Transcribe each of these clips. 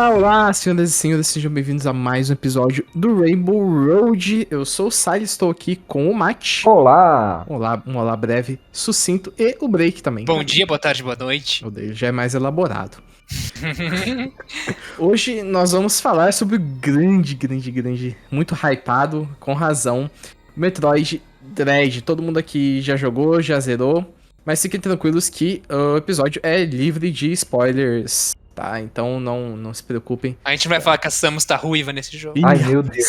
Olá, senhoras e senhores, sejam bem-vindos a mais um episódio do Rainbow Road. Eu sou o Silas, estou aqui com o Matt. Olá! Um olá breve, sucinto e o Break também. Bom dia, boa tarde, boa noite. O dele já é mais elaborado. Hoje nós vamos falar sobre o grande, muito hypado, com razão, Metroid Dread. Todo mundo aqui já jogou, já zerou, mas fiquem tranquilos que o episódio é livre de spoilers. Tá, então não se preocupem. A gente vai falar que a Samus tá ruiva nesse jogo. Ai, meu Deus.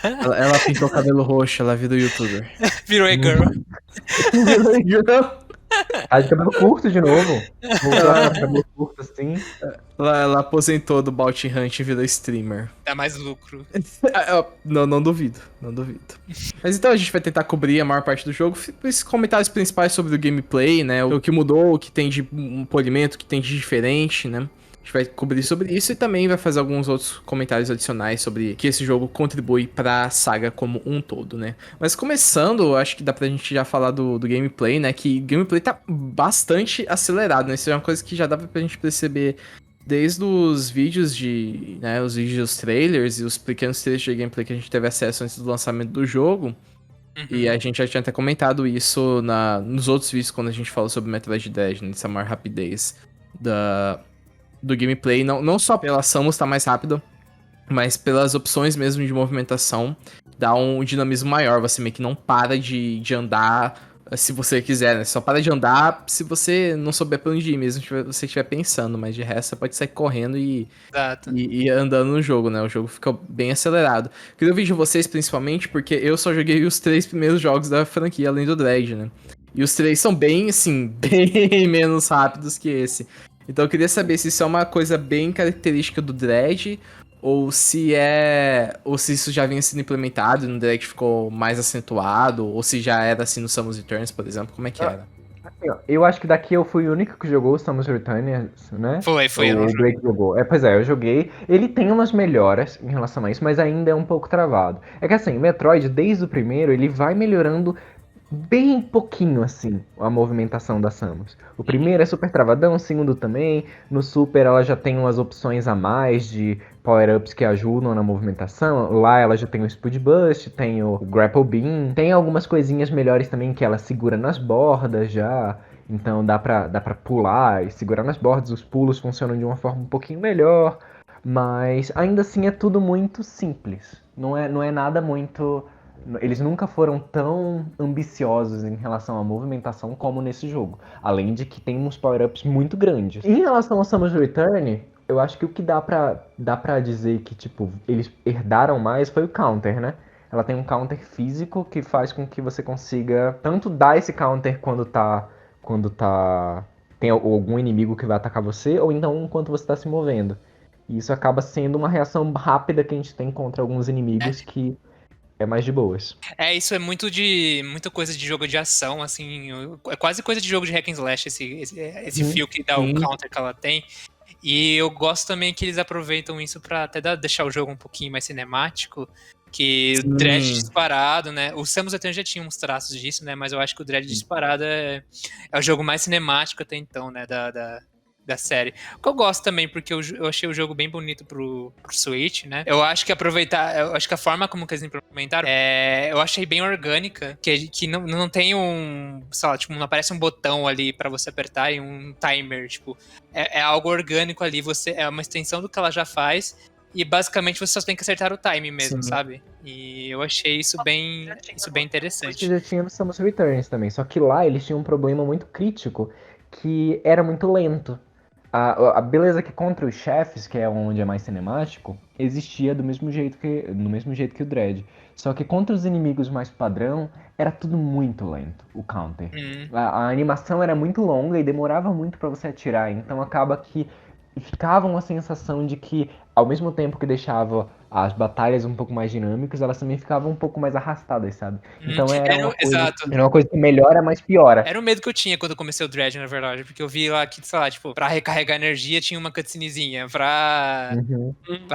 Ela pintou o cabelo roxo, ela virou youtuber. Virou e-girl. Tá de cabelo curto de novo. Voltou a ficar de cabelo curto assim. Ela aposentou do Bounty Hunt e virou streamer. Dá mais lucro. Não duvido. Mas então a gente vai tentar cobrir a maior parte do jogo. Os comentários principais sobre o gameplay, né? O que mudou, o que tem de um polimento, o que tem de diferente, né? A gente vai cobrir sobre isso e também vai fazer alguns outros comentários adicionais sobre que esse jogo contribui pra saga como um todo, né? Mas começando, acho que dá pra gente já falar do gameplay, né? Que o gameplay tá bastante acelerado, né? Isso é uma coisa que já dá pra gente perceber desde os vídeos né, os vídeos dos trailers e os pequenos trechos de gameplay que a gente teve acesso antes do lançamento do jogo. E a gente já tinha até comentado isso nos outros vídeos quando a gente falou sobre Metroid Dread, né, dessa maior rapidez do gameplay. Não só pela Samus estar mais rápida, mas pelas opções mesmo de movimentação. Dá um dinamismo maior, você meio que não para de andar se você quiser, né? Só para de andar se você não souber pra onde ir mesmo, se você estiver pensando, mas de resto você pode sair correndo e andando no jogo, né? O jogo fica bem acelerado. Queria ouvir de vocês principalmente, porque eu só joguei os 3 primeiros jogos da franquia, além do Dread, né? E os 3 são bem, assim, bem menos rápidos que esse. Então eu queria saber se isso é uma coisa bem característica do Dread, ou se isso já vinha sendo implementado e no Direct ficou mais acentuado, ou se já era assim no Samus Returns, por exemplo, como é que era? Assim, ó, eu acho que daqui eu fui o único que jogou o Samus Returns, né? Foi. O Drake jogou. Pois é, eu joguei. Ele tem umas melhoras em relação a isso, mas ainda é um pouco travado. É que assim, Metroid, desde o primeiro, ele vai melhorando bem pouquinho, assim, a movimentação da Samus. O primeiro é super travadão, o segundo também. No Super ela já tem umas opções a mais de power-ups que ajudam na movimentação. Lá ela já tem o Speed Boost, tem o Grapple Beam. Tem algumas coisinhas melhores também que ela segura nas bordas já. Então dá pra pular e segurar nas bordas. Os pulos funcionam de uma forma um pouquinho melhor. Mas ainda assim é tudo muito simples. Não é nada muito... Eles nunca foram tão ambiciosos em relação à movimentação como nesse jogo. Além de que tem uns power-ups muito grandes. Em relação ao Samus Return, eu acho que o que dá pra dizer que, tipo, eles herdaram mais foi o counter, né? Ela tem um counter físico que faz com que você consiga tanto dar esse counter quando tem algum inimigo que vai atacar você, ou então enquanto você tá se movendo. E isso acaba sendo uma reação rápida que a gente tem contra alguns inimigos que é mais de boas. Isso é muita coisa de jogo de ação, assim, é quase coisa de jogo de hack and slash, esse fio que dá o counter que ela tem. E eu gosto também que eles aproveitam isso pra até deixar o jogo um pouquinho mais cinemático, que o Dread disparado, né, o Samus Returns já tinha uns traços disso, né, mas eu acho que o Dread disparado é o jogo mais cinemático até então, né, da série. O que eu gosto também, porque eu achei o jogo bem bonito pro Switch, né? Eu acho que a forma como que eles implementaram, eu achei bem orgânica, que não tem sei lá, tipo, não aparece um botão ali pra você apertar e um timer, tipo, é algo orgânico ali, é uma extensão do que ela já faz, e basicamente você só tem que acertar o time mesmo, sabe? E eu achei isso bem interessante. Que já tinha no Samus Returns também, só que lá eles tinham um problema muito crítico, que era muito lento. A beleza que contra os chefes, que é onde é mais cinemático, existia no mesmo jeito que o Dread. Só que contra os inimigos mais padrão, era tudo muito lento, o counter. A animação era muito longa e demorava muito pra você atirar, então acaba que ficava uma sensação de que, ao mesmo tempo que deixava as batalhas um pouco mais dinâmicas, elas também ficavam um pouco mais arrastadas, sabe? Então era uma coisa que melhora, mas piora. Era o medo que eu tinha quando eu comecei o Dread, na verdade, porque eu vi lá que, sei lá, tipo, pra recarregar energia tinha uma cutscenezinha, pra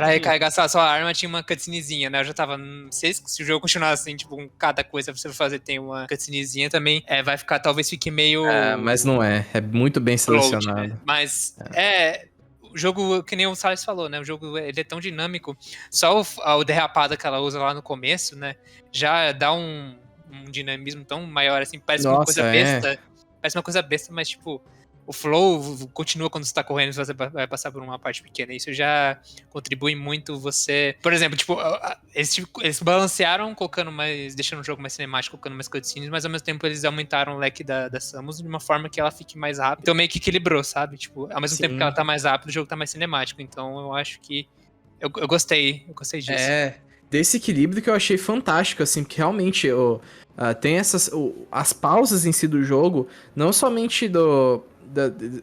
recarregar sua arma tinha uma cutscenezinha, né? Eu já tava, não sei se o jogo continuar assim, tipo, com cada coisa pra você fazer tem uma cutscenezinha também, vai ficar, talvez fique meio... Mas não é muito bem selecionado. Load, né? Mas, o jogo, que nem o Salles falou, né? O jogo ele é tão dinâmico. Só o derrapada que ela usa lá no começo, né? Já dá um dinamismo tão maior, assim. Parece uma coisa Nossa, é. besta. Parece uma coisa besta, mas, tipo, o flow continua quando você tá correndo, você vai passar por uma parte pequena. Isso já contribui muito você. Por exemplo, tipo, eles balancearam colocando mais. Deixando o jogo mais cinemático, colocando mais cutscenes, mas ao mesmo tempo eles aumentaram o leque da Samus de uma forma que ela fique mais rápida. Então meio que equilibrou, sabe? Tipo, ao mesmo Sim. tempo que ela tá mais rápida, o jogo tá mais cinemático. Então eu acho que. Eu gostei disso. É, desse equilíbrio que eu achei fantástico, assim, porque realmente tem as pausas em si do jogo, não somente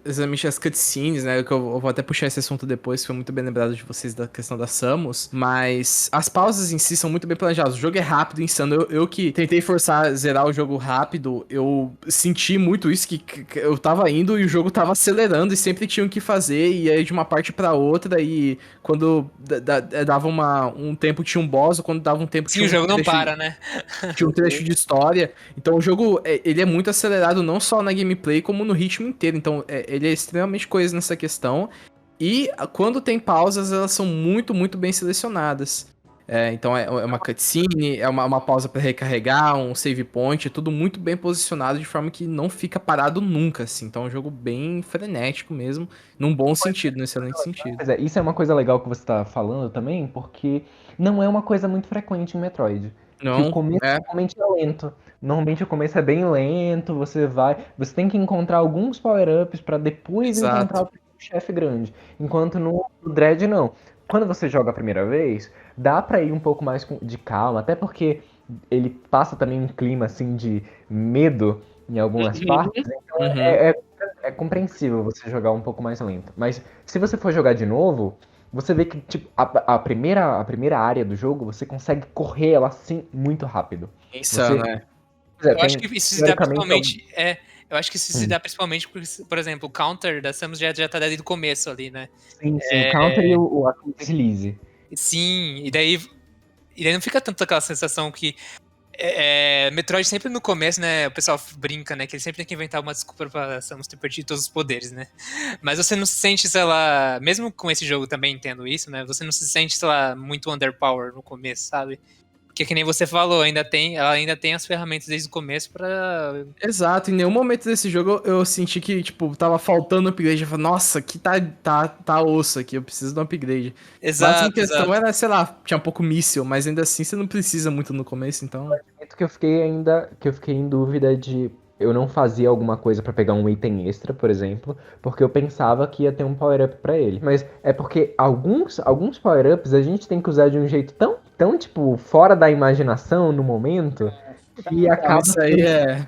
exatamente as cutscenes, né, que eu vou até puxar esse assunto depois, que foi muito bem lembrado de vocês da questão da Samus, mas as pausas em si são muito bem planejadas, o jogo é rápido, insano, eu que tentei forçar zerar o jogo rápido, eu senti muito isso, que eu tava indo e o jogo tava acelerando e sempre tinha o que fazer, e aí de uma parte pra outra, e quando dava um tempo tinha um boss, ou quando dava um tempo Sim, tinha o jogo não trecho, para, né? tinha um trecho de história. Então o jogo, ele é muito acelerado não só na gameplay, como no ritmo inteiro. Então ele é extremamente coeso nessa questão. E quando tem pausas, elas são muito, muito bem selecionadas. Então é uma cutscene, é uma pausa para recarregar, um save point, é tudo muito bem posicionado de forma que não fica parado nunca, assim. Então é um jogo bem frenético mesmo, num bom sentido, num excelente sentido. Pois é, isso é uma coisa legal que você tá falando também, porque não é uma coisa muito frequente em Metroid. Que o Não, começo normalmente é lento. Normalmente o começo é bem lento, você tem que encontrar alguns power-ups pra depois encontrar exato. o chefe grande. Enquanto no Dread não. Quando você joga a primeira vez, dá pra ir um pouco mais de calma, até porque ele passa também um clima assim de medo em algumas partes, então Uhum. é compreensível você jogar um pouco mais lento. Mas se você for jogar de novo, você vê que tipo, a primeira área do jogo, você consegue correr ela assim muito rápido. Você, Insano, é. pois é, Eu acho tem que isso se dá teoricamente principalmente. Eu acho que isso se Hum. dá principalmente porque, por exemplo, o counter da Samus já tá desde o começo ali, né? Sim, o counter e a deslize. Sim, e daí não fica tanto aquela sensação que. Metroid sempre no começo, né? O pessoal brinca, né? Que ele sempre tem que inventar uma desculpa pra Samus ter perdido todos os poderes, né? Mas você não se sente, sei lá. Mesmo com esse jogo também entendo isso, né? Você não se sente, sei lá, muito underpower no começo, sabe? Porque que nem você falou, ela ainda tem as ferramentas desde o começo pra. Exato, em nenhum momento desse jogo eu senti que, tipo, tava faltando upgrade. Eu falei, nossa, aqui tá osso aqui, eu preciso de um upgrade. A máxima Exato, questão exato. era, sei lá, tinha pouco míssil, mas ainda assim você não precisa muito no começo, então. Momento que eu fiquei em dúvida de eu não fazia alguma coisa pra pegar um item extra, por exemplo, porque eu pensava que ia ter um power-up pra ele. Mas é porque alguns power-ups a gente tem que usar de um jeito tão tipo fora da imaginação no momento que Não, acaba isso aí é.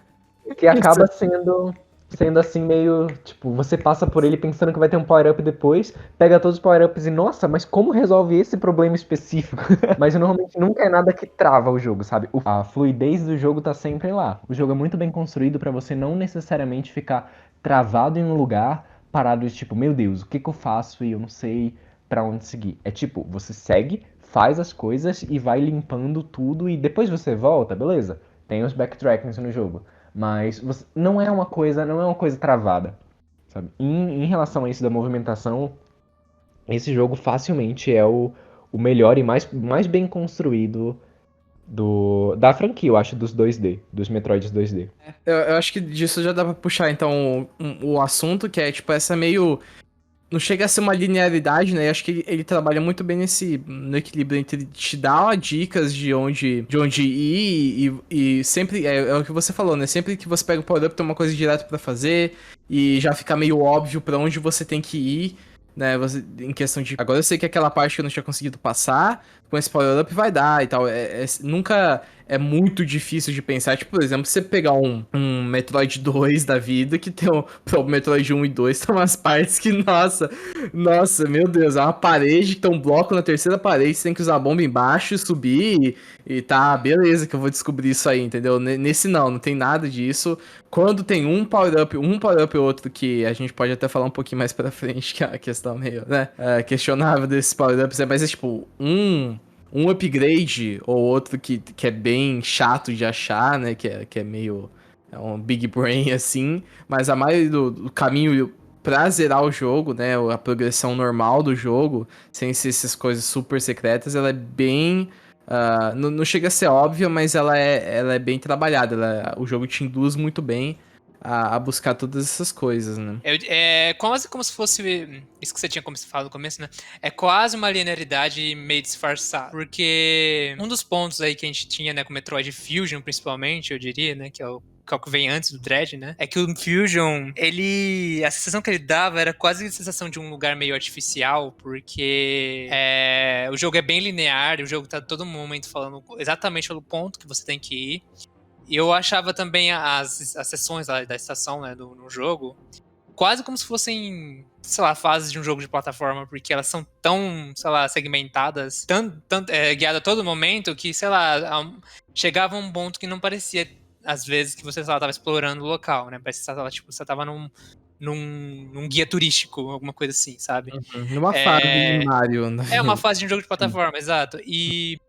que acaba sendo assim meio, tipo, você passa por ele pensando que vai ter um power-up depois, pega todos os power-ups e, nossa, mas como resolve esse problema específico? Mas normalmente nunca é nada que trava o jogo, sabe? A fluidez do jogo tá sempre lá. O jogo é muito bem construído pra você não necessariamente ficar travado em um lugar, parado de tipo, meu Deus, o que que eu faço e eu não sei pra onde seguir. É tipo, você segue, faz as coisas e vai limpando tudo e depois você volta, beleza? Tem os backtrackings no jogo. Mas não é uma coisa travada, sabe? Em relação a isso da movimentação, esse jogo facilmente é o melhor e mais bem construído da franquia, eu acho, dos 2D, dos Metroids 2D. Eu acho que disso já dá pra puxar, então, o assunto, que é, tipo, essa meio. Não chega a ser uma linearidade, né? Eu acho que ele trabalha muito bem no equilíbrio entre te dar dicas de onde ir e sempre. É o que você falou, né? Sempre que você pega o power-up, tem uma coisa direto pra fazer e já fica meio óbvio pra onde você tem que ir, né? Em questão de. Agora eu sei que aquela parte que eu não tinha conseguido passar, com esse power-up vai dar e tal. Nunca é muito difícil de pensar. Tipo, por exemplo, se você pegar um Metroid 2 da vida, que tem o Metroid 1 e 2, tem umas partes que, nossa, meu Deus, é uma parede que tem um bloco na terceira parede, você tem que usar a bomba embaixo e subir e tá, beleza que eu vou descobrir isso aí, entendeu? Nesse não tem nada disso. Quando tem um power-up e outro que a gente pode até falar um pouquinho mais pra frente, que é a questão meio, né, questionável desses power-ups, mas é tipo, um upgrade ou outro que é bem chato de achar, né? Que é meio. É um big brain assim. Mas a maioria do caminho pra zerar o jogo, né? A progressão normal do jogo, sem ser essas coisas super secretas, ela é bem. Não chega a ser óbvia, mas ela é bem trabalhada. O jogo te induz muito bem a buscar todas essas coisas, né? É quase como se fosse. Isso que você tinha falado no começo, né? É quase uma linearidade meio disfarçada. Porque um dos pontos aí que a gente tinha, né, com o Metroid Fusion, principalmente, eu diria, né? Que é o que vem antes do Dread, né? É que o Fusion, a sensação que ele dava era quase a sensação de um lugar meio artificial, porque o jogo é bem linear, o jogo tá todo momento falando exatamente pelo ponto que você tem que ir. E eu achava também as sessões lá da estação, né, no jogo, quase como se fossem, sei lá, fases de um jogo de plataforma, porque elas são tão, sei lá, segmentadas, guiadas a todo momento, que, sei lá, chegava um ponto que não parecia, às vezes, que você, sei lá, tava explorando o local, né? Parece que você tava num guia turístico, alguma coisa assim, sabe? Numa fase de Mario. É uma fase de um jogo de plataforma, exato. E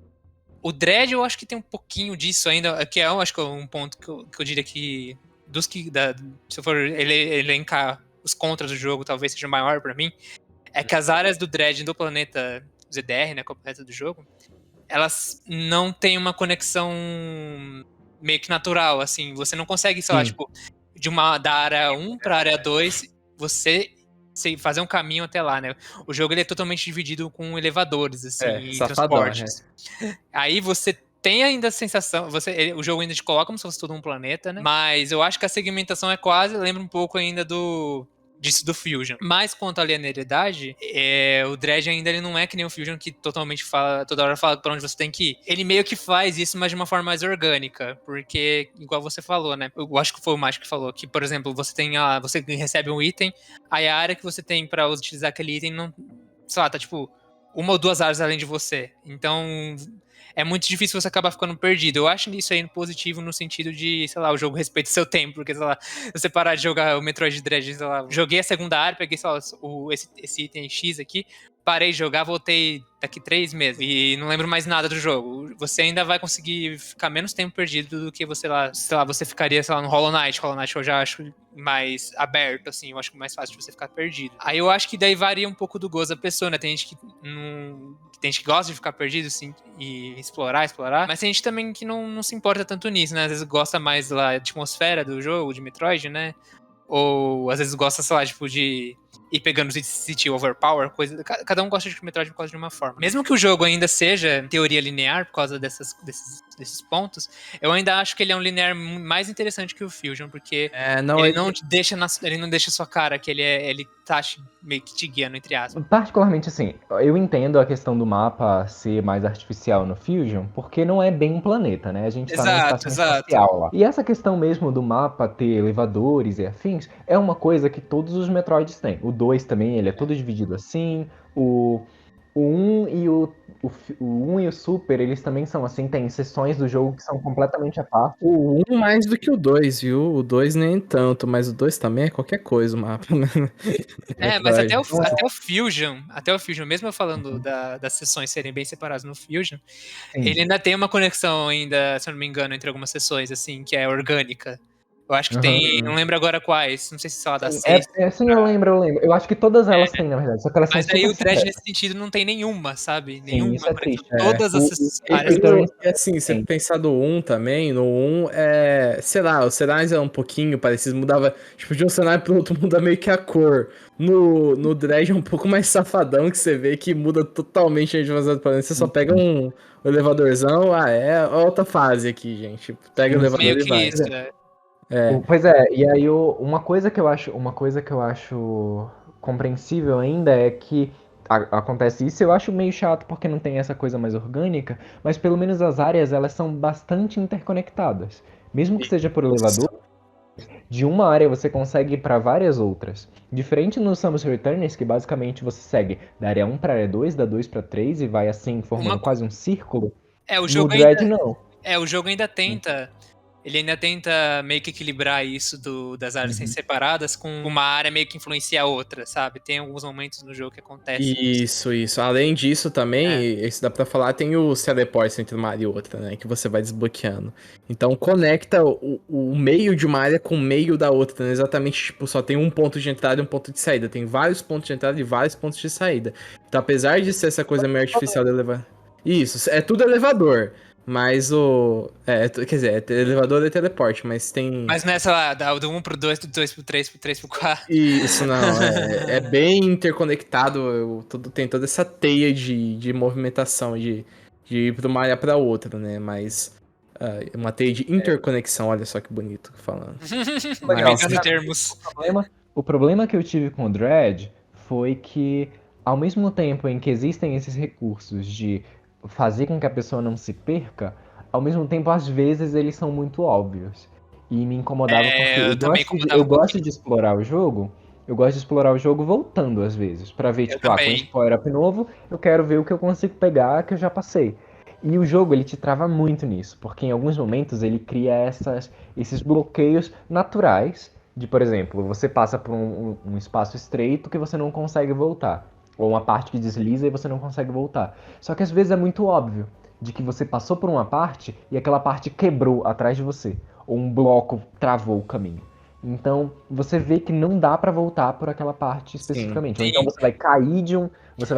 o Dread eu acho que tem um pouquinho disso ainda, que eu acho que é um ponto que eu diria que se eu for elencar os contras do jogo, talvez seja maior pra mim, é que as áreas do Dread do planeta ZDR, né, que é o planeta do jogo, elas não têm uma conexão meio que natural, assim, você não consegue, sei lá, tipo, da área 1 pra área 2, você fazer um caminho até lá, né? O jogo ele é totalmente dividido com elevadores, assim, e safadão, transportes. Aí você tem ainda a sensação, o jogo ainda te coloca como se fosse todo um planeta, né? Mas eu acho que a segmentação lembra um pouco ainda disso do Fusion. Mas quanto à linearidade, o Dread ainda ele não é que nem o Fusion que totalmente toda hora fala pra onde você tem que ir. Ele meio que faz isso, mas de uma forma mais orgânica, porque, igual você falou, né? Eu acho que foi o Mágico que falou, que, por exemplo, você recebe um item, aí a área que você tem pra utilizar aquele item não, sei lá, tá tipo uma ou duas áreas além de você. Então, é muito difícil você acabar ficando perdido. Eu acho isso aí positivo no sentido de, sei lá, o jogo respeita o seu tempo, porque, sei lá, se você parar de jogar o Metroid Dread, sei lá, joguei a segunda área, peguei, sei lá, esse item X aqui, parei de jogar, voltei daqui 3 meses e não lembro mais nada do jogo. Você ainda vai conseguir ficar menos tempo perdido do que você lá, sei lá, você ficaria, sei lá, no Hollow Knight. Hollow Knight eu já acho mais aberto, assim, eu acho mais fácil de você ficar perdido. Aí eu acho que daí varia um pouco do gosto da pessoa, né? Tem gente que tem gente que gosta de ficar perdido, assim, e explorar, mas tem gente também que não se importa tanto nisso, né? Às vezes gosta mais da atmosfera do jogo, de Metroid, né? Ou às vezes gosta, sei lá, tipo, de ir pegando City Overpower, coisa. Cada um gosta de Metroid por causa de uma forma. Mesmo que o jogo ainda seja teoria linear por causa desses pontos, eu ainda acho que ele é um linear mais interessante que o Fusion, porque ele não deixa sua cara, que ele tá meio que te guiando, entre aspas. Particularmente assim, eu entendo a questão do mapa ser mais artificial no Fusion, porque não é bem um planeta, né? A gente tá numa estação espacial lá. E essa questão mesmo do mapa ter elevadores e afins, é uma coisa que todos os Metroids têm. O 2 também, ele é todo dividido assim, o 1 e o 1 e o Super, eles também são assim, tem seções do jogo que são completamente à parte. O 1 mais do que o 2, viu? O 2 nem tanto, mas o 2 também é qualquer coisa o mapa, né? Mas até o Fusion, mesmo eu falando das sessões serem bem separadas no Fusion, ele ainda tem uma conexão ainda, se eu não me engano, entre algumas sessões, assim, que é orgânica. Eu acho que tem, não lembro agora quais, não sei se ela dá 6. Sim, eu lembro. Eu acho que todas elas têm, na verdade, só que elas são mas aí o Dread nesse sentido não tem nenhuma, sabe? Sim, isso é triste. Todas as áreas. E assim, se pensar do 1 também, no 1 sei lá, os cenários eram um pouquinho parecidos, mudava, tipo, de um cenário pro outro muda meio que a cor. No Dread é um pouco mais safadão, que você vê que muda totalmente a divasão do planeta, você só pega um elevadorzão, é outra fase aqui, gente. Pega o elevador meio e que vai. isso, Pois é, e aí uma coisa que eu acho compreensível ainda é que acontece isso, eu acho meio chato porque não tem essa coisa mais orgânica, mas pelo menos as áreas elas são bastante interconectadas. Mesmo que seja por elevador, de uma área você consegue ir para várias outras. Diferente no Samus Returns, que basicamente você segue da área 1 para área 2, da 2 para 3 e vai assim formando quase um círculo. O jogo no Dread não. O jogo ainda tenta. ele ainda tenta meio que equilibrar isso das áreas serem separadas com uma área meio que influencia a outra, sabe? Tem alguns momentos no jogo que acontece isso. Isso. Além disso também, É. isso dá pra falar, tem os teleportes entre uma área e outra, né? Que você vai desbloqueando. Então conecta o meio de uma área com o meio da outra, né? Exatamente, tipo, só tem um ponto de entrada e um ponto de saída. Tem vários pontos de entrada e vários pontos de saída. Então, apesar de ser essa coisa meio artificial de elevar. Isso, é tudo elevador. Mas quer dizer, elevador é teleporte, mas tem. Mas não é, sei lá, do 1 pro 2, do 2 pro 3, pro 3 pro 4. Isso não, é bem interconectado, tem toda essa teia de movimentação, de ir pra uma área pra outra, né? Mas uma teia de interconexão, olha só que bonito falando. Legal. Inventando termos. O problema que eu tive com o Dread foi que, ao mesmo tempo em que existem esses recursos de fazer com que a pessoa não se perca, ao mesmo tempo, às vezes, eles são muito óbvios. E me incomodava porque eu também incomodava eu um gosto de explorar o jogo. Eu gosto de explorar o jogo voltando, às vezes, pra ver, tipo, com também. esse power-up novo, eu quero ver o que eu consigo pegar que eu já passei. E o jogo, ele te trava muito nisso, porque em alguns momentos ele cria esses bloqueios naturais de, por exemplo, você passa por um espaço estreito que você não consegue voltar. Ou uma parte que desliza e você não consegue voltar. Só que às vezes é muito óbvio de que você passou por uma parte e aquela parte quebrou atrás de você. Ou um bloco travou o caminho. Então você vê que não dá pra voltar por aquela parte especificamente. Ou então Sim. você vai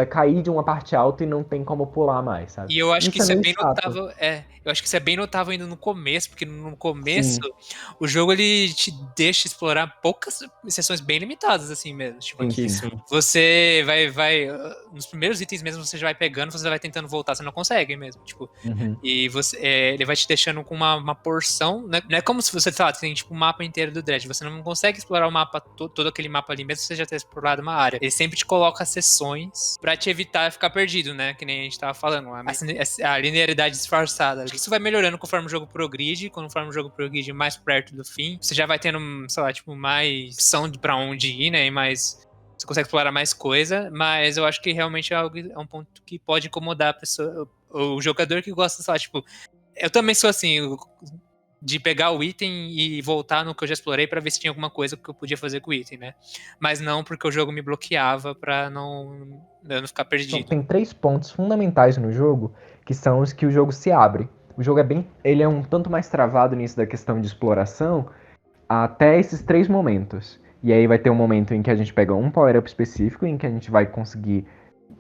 cair de uma parte alta e não tem como pular mais, sabe? E eu acho que isso é meio bem chato. notável. Eu acho que isso é bem notável ainda no começo, porque no começo Sim. o jogo ele te deixa explorar poucas sessões bem limitadas, assim mesmo. Tipo, Pouquíssimo. você vai. Nos primeiros itens mesmo você já vai pegando, você vai tentando voltar, você não consegue mesmo. Tipo, e ele vai te deixando com uma porção. Né? Não é como se você, sei lá, tem tipo um mapa inteiro do Dread. Você não consegue explorar o mapa, todo aquele mapa ali, mesmo se você já ter explorado uma área. Ele sempre te coloca sessões pra te evitar ficar perdido, né? Que nem a gente tava falando. A linearidade disfarçada. Isso vai melhorando conforme o jogo progride. Conforme o jogo progride mais perto do fim, você já vai tendo, sei lá, tipo, mais opção pra onde ir, né? E mais. Você consegue explorar mais coisa, mas eu acho que realmente é um ponto que pode incomodar a pessoa, o jogador que gosta, sei lá, tipo, eu também sou assim, de pegar o item e voltar no que eu já explorei pra ver se tinha alguma coisa que eu podia fazer com o item, né? Mas não porque o jogo me bloqueava pra eu não ficar Então, perdido. tem 3 pontos fundamentais no jogo, que são os que o jogo se abre. O jogo ele é um tanto mais travado nisso da questão de exploração, até esses 3 momentos. E aí vai ter um momento em que a gente pega um power-up específico, em que a gente vai conseguir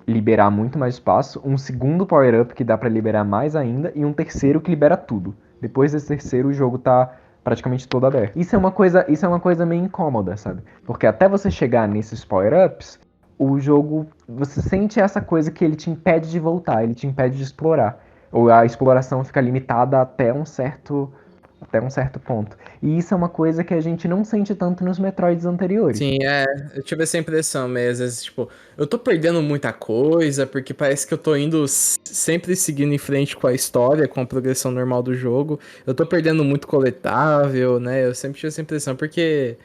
liberar muito mais espaço, um segundo power-up que dá pra liberar mais ainda, e um terceiro que libera tudo. Depois desse terceiro, o jogo tá praticamente todo aberto. Isso é uma coisa meio incômoda, sabe? Porque até você chegar nesses power-ups, o jogo, você sente essa coisa que ele te impede de voltar, ele te impede de explorar. Ou a exploração fica limitada até um certo ponto. E isso é uma coisa que a gente não sente tanto nos Metroids anteriores. Sim, eu tive essa impressão mesmo, às vezes, tipo, eu tô perdendo muita coisa, porque parece que eu tô indo sempre seguindo em frente com a história, com a progressão normal do jogo, eu tô perdendo muito coletável, né, eu sempre tive essa impressão, porque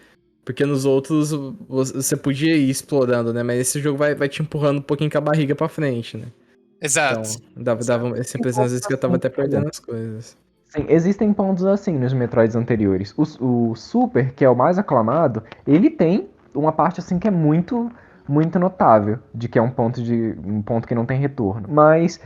nos outros você podia ir explorando, né, mas esse jogo vai te empurrando um pouquinho com a barriga pra frente, né. Exato. Então, dava essa impressão às vezes que eu tava até perdendo as coisas. Sim, existem pontos assim nos Metroids anteriores. O Super, que é o mais aclamado, ele tem uma parte assim que é muito notável, de que é um ponto que não tem retorno. Mas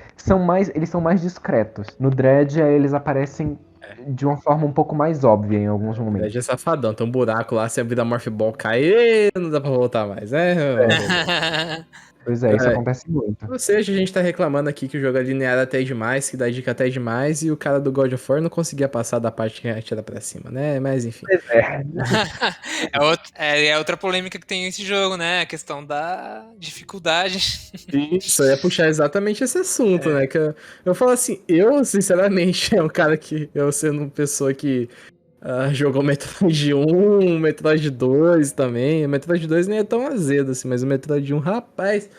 eles são mais discretos. No Dread, eles aparecem de uma forma um pouco mais óbvia em alguns momentos. É safadão, tem um buraco lá, se abrir a Morph Ball cair, não dá pra voltar mais, Pois é, isso acontece muito. Ou seja, a gente tá reclamando aqui que o jogo é linear até demais, que dá dica até demais, e o cara do God of War não conseguia passar da parte que atira pra cima, né? Mas enfim. Pois é. É outra polêmica que tem nesse jogo, né? A questão da dificuldade. Isso, eu ia puxar exatamente esse assunto, né? Que eu falo assim, eu, sinceramente, é um cara que, eu sendo uma pessoa que jogou Metroid 1, Metroid 2 também. O Metroid 2 nem é tão azedo assim, mas o Metroid 1, rapaz,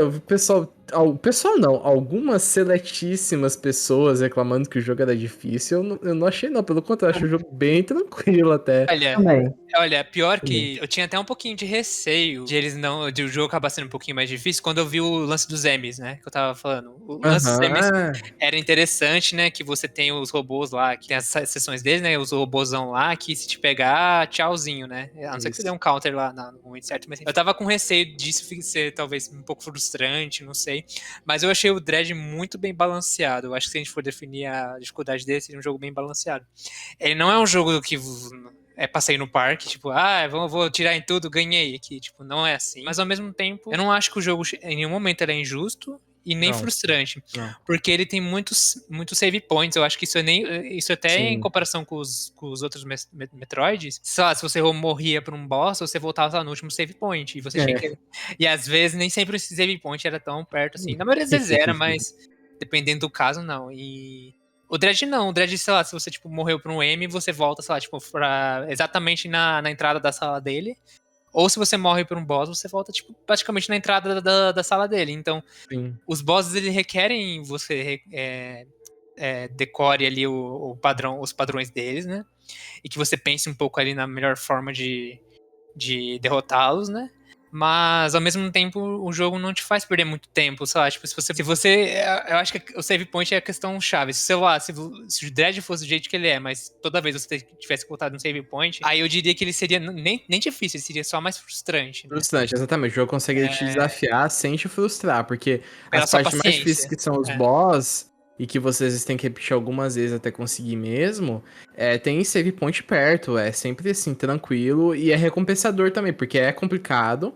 o pessoal O pessoal não, algumas seletíssimas pessoas reclamando que o jogo era difícil, eu não achei não, pelo contrário, achei o jogo bem tranquilo até. Também. Olha, pior Também. que eu tinha até um pouquinho de receio de o jogo acabar sendo um pouquinho mais difícil quando eu vi o lance dos Emmys, né? Que eu tava falando. O lance dos Emmys Aham, era interessante, né? Que você tem os robôs lá, que tem as sessões deles, né? Os robôzão lá, que se te pegar, tchauzinho, né? A não ser que você dê um counter lá no momento certo. Mas eu tava com receio disso ser talvez um pouco frustrante, não sei. Mas eu achei o Dredge muito bem balanceado. Eu acho que se a gente for definir a dificuldade dele, seria um jogo bem balanceado. Ele não é um jogo que passeio no parque, tipo, vou tirar em tudo, ganhei aqui. Tipo, não é assim. Mas ao mesmo tempo, eu não acho que o jogo em nenhum momento ele é injusto e nem Não. frustrante. Não. Porque ele tem muitos save points. Eu acho que isso até Sim. em comparação com os outros Metroids. Sei lá, se você morria pra um boss, você voltava lá no último save point. E você tinha que. E às vezes nem sempre esse save point era tão perto assim. Na maioria das vezes era, mas dependendo do caso, não. E o Dredge não, o Dredge, sei lá, se você, tipo, morreu pra um M, você volta, sei lá, tipo, exatamente na entrada da sala dele. Ou se você morre por um boss, você volta, tipo, praticamente na entrada da sala dele. Então, sim. os bosses, eles requerem você decore ali os padrões deles, né? E que você pense um pouco ali na melhor forma de derrotá-los, né? Mas, ao mesmo tempo, o jogo não te faz perder muito tempo, sei lá, tipo, se você eu acho que o save point é a questão chave. Se o Dredge fosse do jeito que ele é, mas toda vez você tivesse voltado no save point, aí eu diria que ele seria nem difícil, ele seria só mais frustrante, né? Frustrante, exatamente. O jogo consegue te desafiar sem te frustrar, porque Pela as sua partes mais difíceis paciência. que são os boss e que vocês têm que repetir algumas vezes até conseguir mesmo, tem save point perto, é sempre assim, tranquilo e é recompensador também, porque é complicado.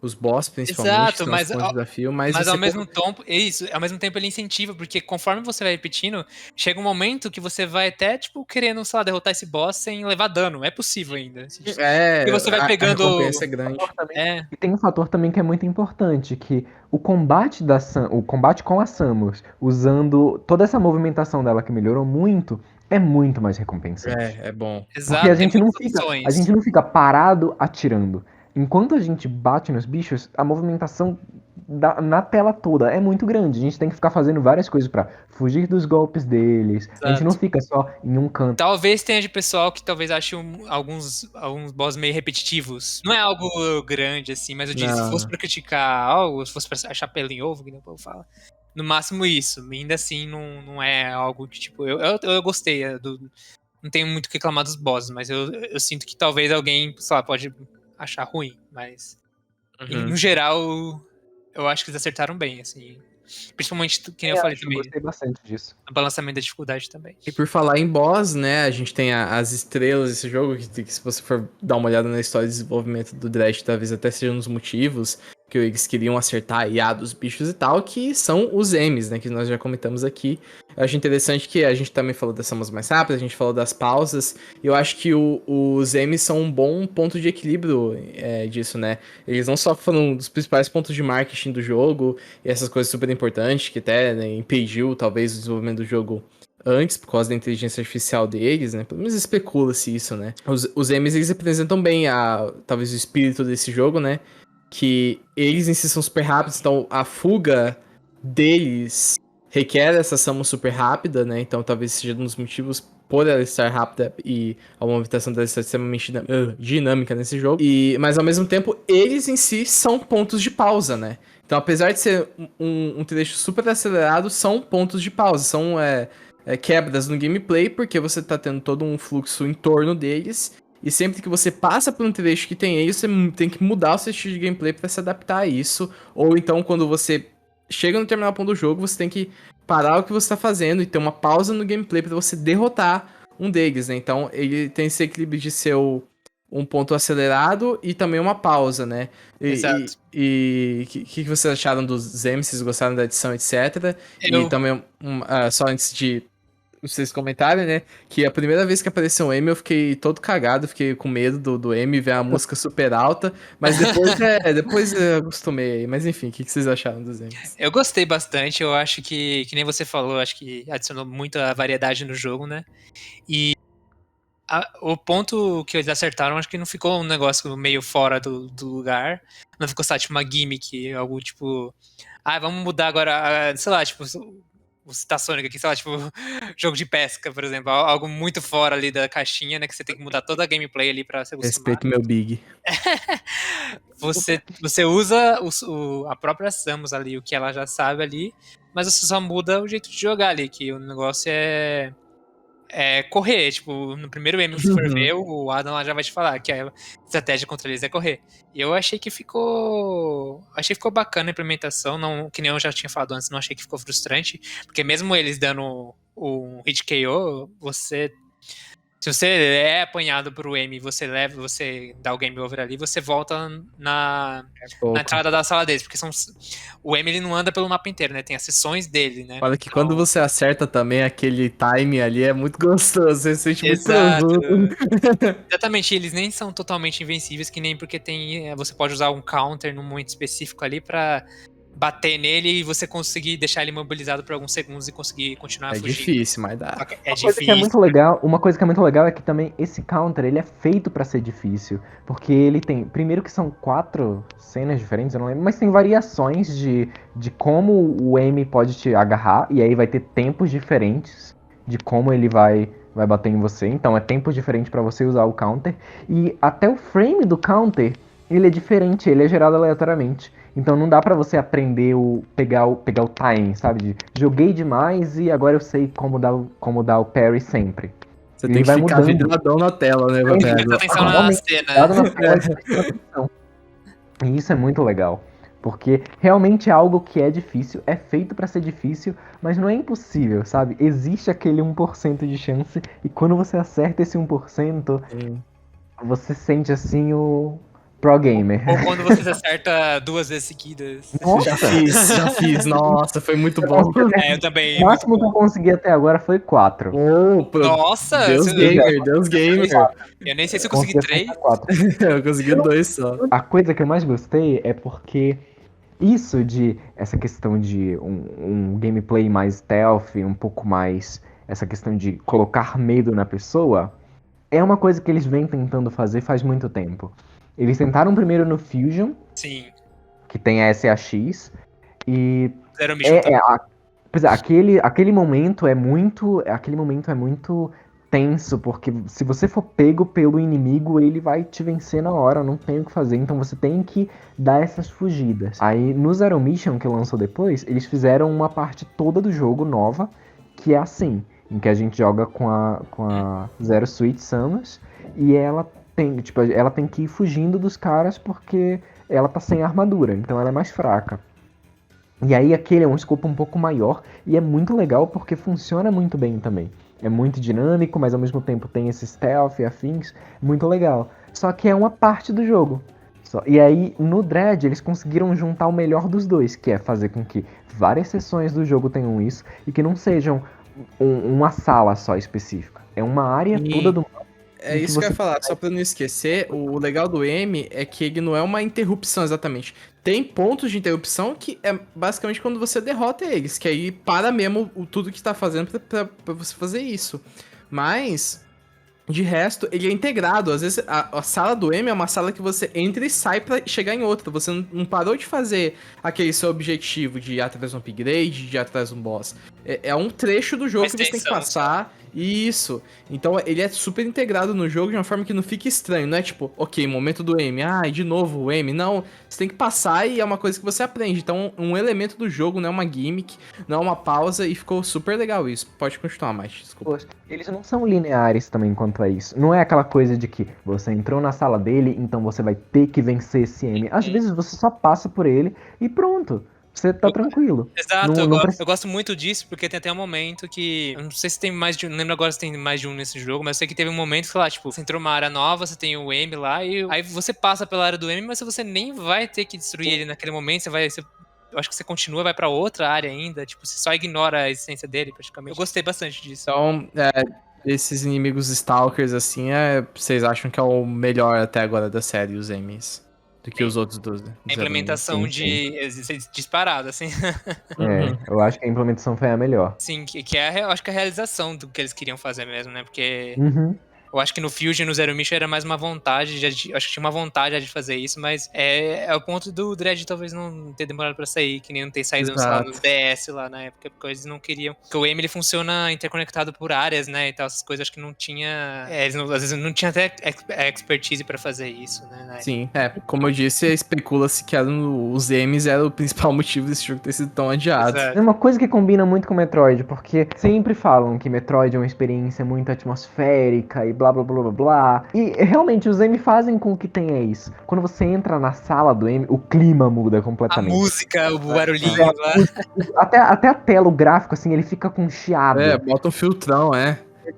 Os boss, principalmente, Exato, são os pontos de desafio, mas mas você. ao mesmo tempo, ao mesmo tempo ele incentiva, porque conforme você vai repetindo, chega um momento que você vai até, tipo, querendo, sei lá, derrotar esse boss sem levar dano. É possível ainda. Porque você vai A pegando. recompensa é grande. É, E tem um fator também que é muito importante, que o combate o combate com a Samus, usando toda essa movimentação dela que melhorou muito, é muito mais recompensante. É bom. Porque a exato, tem gente não muitas fica, a opções. gente não fica parado atirando. Enquanto a gente bate nos bichos, a movimentação na tela toda é muito grande. A gente tem que ficar fazendo várias coisas pra fugir dos golpes deles. A gente não Exato. fica só em um canto. Talvez tenha de pessoal que talvez ache alguns boss meio repetitivos. Não é algo grande, assim, mas eu digo, se fosse Não. pra criticar algo, se fosse pra achar pelo em ovo, que nem o povo fala. No máximo isso. Ainda assim, não é algo que, tipo, eu gostei. Não tenho muito o que reclamar dos bosses, mas eu sinto que talvez alguém, sei lá, pode achar ruim. Mas, no Uhum. geral, eu acho que eles acertaram bem, assim. Principalmente, que nem eu falei Eu também, gostei bastante disso. no balanceamento da dificuldade também. E por falar em boss, né, a gente tem as estrelas desse jogo, que se você for dar uma olhada na história de desenvolvimento do Dredge, talvez até seja um dos motivos que eles queriam acertar a IA dos bichos e tal, que são os M's, né, que nós já comentamos aqui. Eu acho interessante que a gente também falou das samas mais rápidas, a gente falou das pausas, e eu acho que os M's são um bom ponto de equilíbrio disso, né. Eles não só foram um dos principais pontos de marketing do jogo, e essas coisas super importantes, que até né, impediu talvez o desenvolvimento do jogo antes, por causa da inteligência artificial deles, né? Pelo menos especula-se isso, né? Os M's, eles representam bem talvez o espírito desse jogo, né? Que eles em si são super rápidos, então a fuga deles requer essa ação super rápida, né? Então talvez seja um dos motivos por ela estar rápida e a movimentação dela estar extremamente dinâmica nesse jogo. Mas ao mesmo tempo, eles em si são pontos de pausa, né? Então apesar de ser um trecho super acelerado, são pontos de pausa, são quebras no gameplay, porque você tá tendo todo um fluxo em torno deles, e sempre que você passa por um trecho que tem eles, você tem que mudar o seu estilo de gameplay para se adaptar a isso, ou então quando você chega no terminal ponto do jogo, você tem que parar o que você tá fazendo e ter uma pausa no gameplay para você derrotar um deles, né? Então ele tem esse equilíbrio de ser um ponto acelerado e também uma pausa, né? Exato. E que vocês acharam dos Zem? Vocês gostaram da edição, etc. E Eu, também, só antes de vocês comentarem, né? Que a primeira vez que apareceu o Amy, eu fiquei todo cagado, fiquei com medo do Amy ver a música super alta. Mas depois eu acostumei. Mas enfim, o que vocês acharam dos Emmys? eu gostei bastante, eu acho que nem você falou, acho que adicionou muita variedade no jogo, né? E O ponto que eles acertaram, acho que não ficou um negócio meio fora do lugar. Não ficou, sabe, tipo uma gimmick, algo tipo... vamos mudar agora, sei lá, tipo... Vou citar Sonic aqui, sei lá, tipo, jogo de pesca, por exemplo. Algo muito fora ali da caixinha, né? Que você tem que mudar toda a gameplay ali pra se acostumar. Respeito meu Big. Você usa a própria Samus ali, o que ela já sabe ali, mas você só muda o jeito de jogar ali, que o negócio é correr. Tipo, no primeiro M que você for ver, o Adam lá já vai te falar que a estratégia contra eles é correr. E eu achei que ficou bacana a implementação, não, que nem eu já tinha falado antes, não achei que ficou frustrante, porque mesmo eles dando um hit KO, se você é apanhado pro M e você dá o game over ali, você volta na entrada da sala deles, porque o M ele não anda pelo mapa inteiro, né? Tem as sessões dele, né? Olha que quando você acerta também aquele time ali é muito gostoso, você se sente muito Exato. tranquilo. Exatamente, eles nem são totalmente invencíveis, que nem porque você pode usar um counter num momento específico ali pra bater nele e você conseguir deixar ele imobilizado por alguns segundos e conseguir continuar É fugindo. difícil, mas dá. É Uma coisa que é muito legal, uma coisa que é muito legal é que também esse counter, ele é feito pra ser difícil, porque ele tem, primeiro que são 4 cenas diferentes, eu não lembro, mas tem variações de como o M pode te agarrar, e aí vai ter tempos diferentes de como ele vai bater em você, então é tempos diferentes pra você usar o counter, e até o frame do counter, ele é diferente, ele é gerado aleatoriamente. Então não dá pra você aprender pegar o timing, sabe? Joguei demais e agora eu sei como dar o parry sempre. Você Ele tem que vai ficar mudando. vidradão na tela, né, Presta velho? atenção na Realmente, cena. dado na tela, presta atenção. E isso é muito legal, porque realmente é algo que é difícil, é feito pra ser difícil, mas não é impossível, sabe? Existe aquele 1% de chance e quando você acerta esse 1%, Sim. você sente assim o pro gamer. Ou quando você acerta 2 vezes seguidas. Já fiz. Nossa, foi muito bom. Eu também. O máximo que eu consegui até agora foi 4. Nossa! Deus gamer. Eu nem sei se eu consegui 3. Eu consegui 2 só. A coisa que eu mais gostei é porque essa questão de um gameplay mais stealth, um pouco mais essa questão de colocar medo na pessoa, é uma coisa que eles vêm tentando fazer faz muito tempo. Eles tentaram primeiro no Fusion, Sim. que tem a SAX, e Zero Mission pois é, aquele momento é muito tenso, porque se você for pego pelo inimigo, ele vai te vencer na hora, não tem o que fazer, então você tem que dar essas fugidas. Aí no Zero Mission, que lançou depois, eles fizeram uma parte toda do jogo nova, que é assim, em que a gente joga com a Zero Suit Samus, e ela tem que ir fugindo dos caras porque ela tá sem armadura, então ela é mais fraca. E aí aquele é um escopo um pouco maior e é muito legal porque funciona muito bem também. É muito dinâmico, mas ao mesmo tempo tem esse stealth e afins, muito legal. Só que é uma parte do jogo. E aí no Dread eles conseguiram juntar o melhor dos dois, que é fazer com que várias sessões do jogo tenham isso e que não sejam uma sala só específica. É uma área toda do mapa. É isso que eu ia falar, só pra não esquecer, o legal do M é que ele não é uma interrupção exatamente. Tem pontos de interrupção que é basicamente quando você derrota eles, que aí para mesmo tudo que tá fazendo pra você fazer isso. Mas, de resto, ele é integrado. Às vezes a sala do M é uma sala que você entra e sai pra chegar em outra. Você não parou de fazer aquele seu objetivo de ir atrás de um upgrade, de ir atrás de um boss. É um trecho do jogo que você tem que passar. Isso. Então ele é super integrado no jogo de uma forma que não fica estranho. Não é tipo, ok, momento do M. De novo o M. Não, você tem que passar e é uma coisa que você aprende. Então um elemento do jogo, não é uma gimmick, não é uma pausa e ficou super legal isso. Pode continuar mais, desculpa. Eles não são lineares também quanto a isso. Não é aquela coisa de que você entrou na sala dele, então você vai ter que vencer esse M. Às vezes você só passa por ele e pronto. Você tá tranquilo. Exato, eu gosto muito disso, porque tem até um momento que. Eu não sei se tem mais de um. Não lembro agora se tem mais de um nesse jogo, mas eu sei que teve um momento, sei lá, tipo, você entrou numa área nova, você tem o M lá, e aí você passa pela área do M, mas você nem vai ter que destruir ele naquele momento, eu acho que você continua, vai pra outra área ainda, tipo, você só ignora a essência dele, praticamente. Eu gostei bastante disso. Então, esses inimigos Stalkers, assim, vocês acham que é o melhor até agora da série, os M's? Do que os outros dos. A implementação de disparado, assim. Eu acho que a implementação foi a melhor. Sim, que eu acho que é a realização do que eles queriam fazer mesmo, né? Porque Eu acho que no Fusion e no Zero Mission era mais uma vontade, acho que tinha uma vontade de fazer isso, mas é o ponto do Dread talvez não ter demorado pra sair, que nem não ter saído, sei lá, nos DS lá na época, porque eles não queriam. Porque o aim ele funciona interconectado por áreas, né, e tal, essas coisas, acho que não tinha. Às vezes não tinha até expertise pra fazer isso, né? Sim, como eu disse, especula-se que os M's eram o principal motivo desse jogo ter sido tão adiado. Exato. É uma coisa que combina muito com Metroid, porque sempre falam que Metroid é uma experiência muito atmosférica e blá blá blá blá blá. E realmente os M fazem com que tenha isso. Quando você entra na sala do M, o clima muda A completamente. música, o barulhinho lá. Até a tela, o gráfico, assim, ele fica com chiado. Bota um filtrão,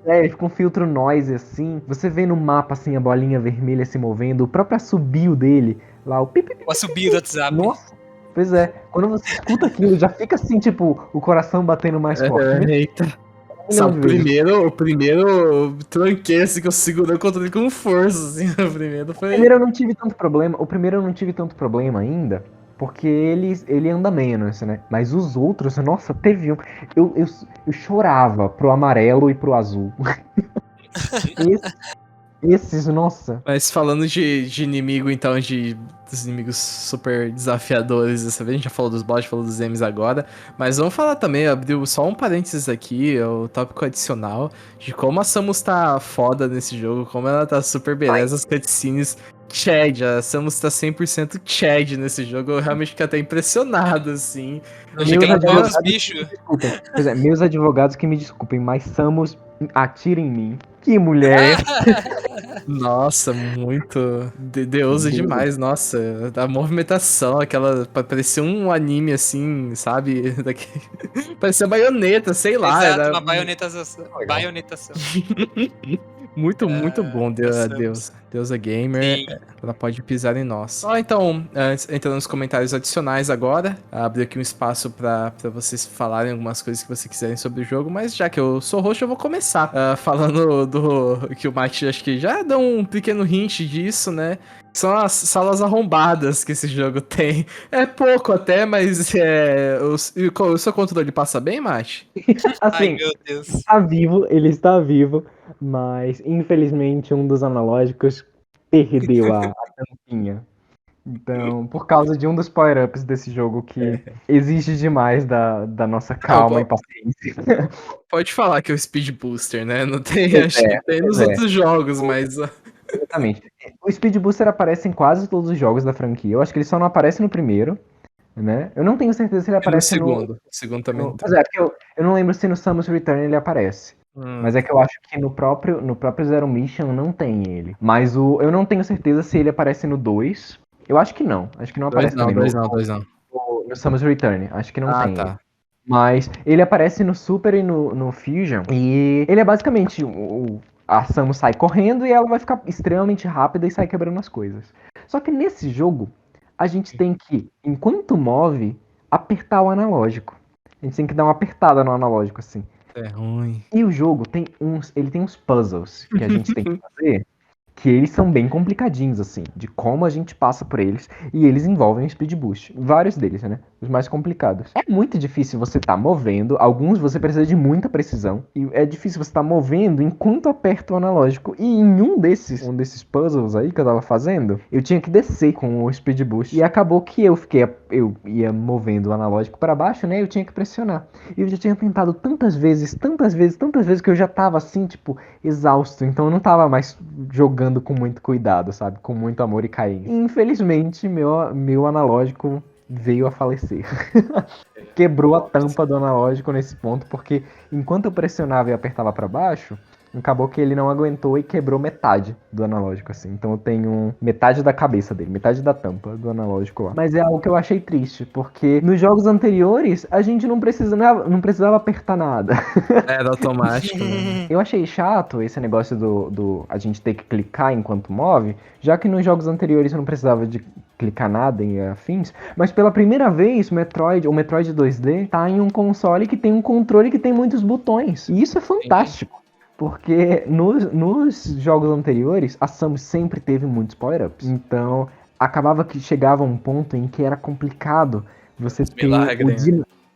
Ele fica um filtro noise, assim. Você vê no mapa, assim, a bolinha vermelha se movendo. O próprio assobio dele, lá, o pipi. O assobio do WhatsApp. Nossa, pois é. Quando você escuta aquilo, já fica assim, tipo, o coração batendo mais forte. Eita. Sabe, o primeiro tranquei assim que eu segurei o controle com força, assim. O primeiro foi. O primeiro eu não tive tanto problema ainda, porque ele anda menos, né? Mas os outros, nossa, teve um. Eu chorava pro amarelo e pro azul. Esses, nossa. Mas falando de inimigo, então, dos inimigos super desafiadores dessa vez, a gente já falou dos bots, falou dos M's agora, mas vamos falar também, abriu só um parênteses aqui, o tópico adicional, de como a Samus tá foda nesse jogo, como ela tá super beleza, as cutscenes Chad, a Samus tá 100% Chad nesse jogo, eu realmente fiquei até impressionado, assim. Pois é, meus advogados que me desculpem, mas Samus atira em mim. Que mulher! Nossa, muito deusa demais, nossa. A movimentação, aquela. Parecia um anime assim, sabe? Parecia baioneta, sei lá. Exato, uma baionetação. Muito bom, Deusa Gamer. Sim. Ela pode pisar em nós. Só então, entrando nos comentários adicionais agora, abrir aqui um espaço pra vocês falarem algumas coisas que vocês quiserem sobre o jogo, mas já que eu sou host, eu vou começar falando do que o Mate acho que já deu um pequeno hint disso, né? São as salas arrombadas que esse jogo tem. É pouco até, mas o seu controle passa bem, Mate? Assim, ai, meu Deus. Ele está vivo, mas infelizmente um dos analógicos perdeu a tampinha. Então, por causa de um dos power-ups desse jogo que exige demais da nossa calma e paciência. Pode falar que é o Speed Booster, né? Não tem, acho que tem nos outros jogos, mas... Exatamente. O Speed Booster aparece em quase todos os jogos da franquia. Eu acho que ele só não aparece no primeiro, né? Eu não tenho certeza se ele aparece no segundo. O segundo também não tem. Mas porque eu não lembro se no Samus Return ele aparece. Mas é que eu acho que no próprio Zero Mission não tem ele. Mas eu não tenho certeza se ele aparece no 2. Eu acho que não. Acho que não aparece também. Dois não. No Samus Return. Acho que não tem. Tá. Mas ele aparece no Super e no Fusion. E ele é basicamente a Samus sai correndo e ela vai ficar extremamente rápida e sai quebrando as coisas. Só que nesse jogo, a gente tem que, enquanto move, apertar o analógico. A gente tem que dar uma apertada no analógico, assim. É ruim. E o jogo tem uns puzzles que a gente tem que fazer, que eles são bem complicadinhos, assim, de como a gente passa por eles, e eles envolvem o Speed Boost. Vários deles, né? Os mais complicados. É muito difícil você tá movendo, alguns você precisa de muita precisão, e é difícil você tá movendo enquanto aperta o analógico. E em um desses puzzles aí que eu tava fazendo, eu tinha que descer com o Speed Boost, e acabou que eu ia movendo o analógico para baixo, né? Eu tinha que pressionar. E eu já tinha tentado tantas vezes, que eu já tava assim, tipo, exausto, então eu não tava mais jogando com muito cuidado, sabe? Com muito amor e carinho. E, infelizmente, meu analógico veio a falecer. Quebrou a tampa do analógico nesse ponto, porque enquanto eu pressionava e apertava para baixo, acabou que ele não aguentou e quebrou metade do analógico, assim. Então eu tenho metade da cabeça dele, metade da tampa do analógico lá. Mas é algo que eu achei triste, porque nos jogos anteriores a gente não precisava apertar nada. Era automático. Né? Eu achei chato esse negócio do a gente ter que clicar enquanto move, já que nos jogos anteriores eu não precisava de clicar nada em afins, mas pela primeira vez o Metroid 2D tá em um console que tem um controle que tem muitos botões. E isso é fantástico. Porque nos jogos anteriores, a Samus sempre teve muitos power-ups. Então, acabava que chegava um ponto em que era complicado você ter...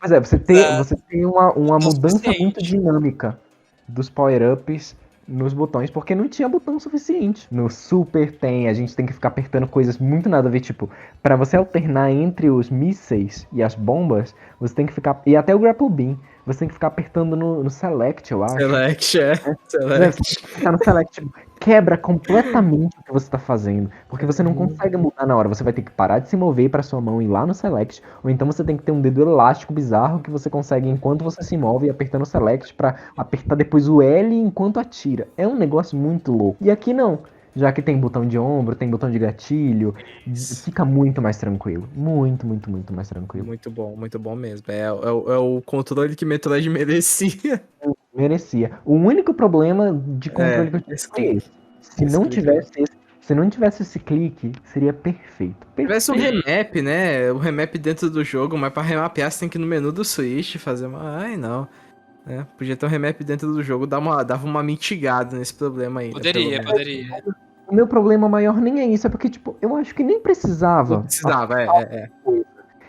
você ter uma mudança muito dinâmica dos power-ups nos botões, porque não tinha botão suficiente. No Super a gente tem que ficar apertando coisas muito nada a ver, tipo, pra você alternar entre os mísseis e as bombas, você tem que ficar, e até o Grapple Beam, você tem que ficar apertando no Select, eu acho. Select, Você Select. tem que ficar no Select, tipo, quebra completamente o que você tá fazendo, porque você não consegue mudar na hora, você vai ter que parar de se mover pra sua mão e ir lá no Select, ou então você tem que ter um dedo elástico bizarro que você consegue enquanto você se move apertando o Select pra apertar depois o L enquanto atira. É um negócio muito louco. E aqui não. Já que tem botão de ombro, tem botão de gatilho, fica muito mais tranquilo. Muito, muito, muito mais tranquilo. Muito bom mesmo. É o controle que Metroid merecia. Merecia. O único problema de controle que eu tive foi esse. Se não tivesse esse clique, seria perfeito. Se tivesse um remap, né? O remap dentro do jogo, mas pra remapear você tem que ir no menu do Switch fazer uma... Ai, não. É, podia ter um remap dentro do jogo, dava uma mitigada nesse problema aí. Poderia. O meu problema maior nem é isso, é porque, tipo, eu acho que nem precisava. Não precisava,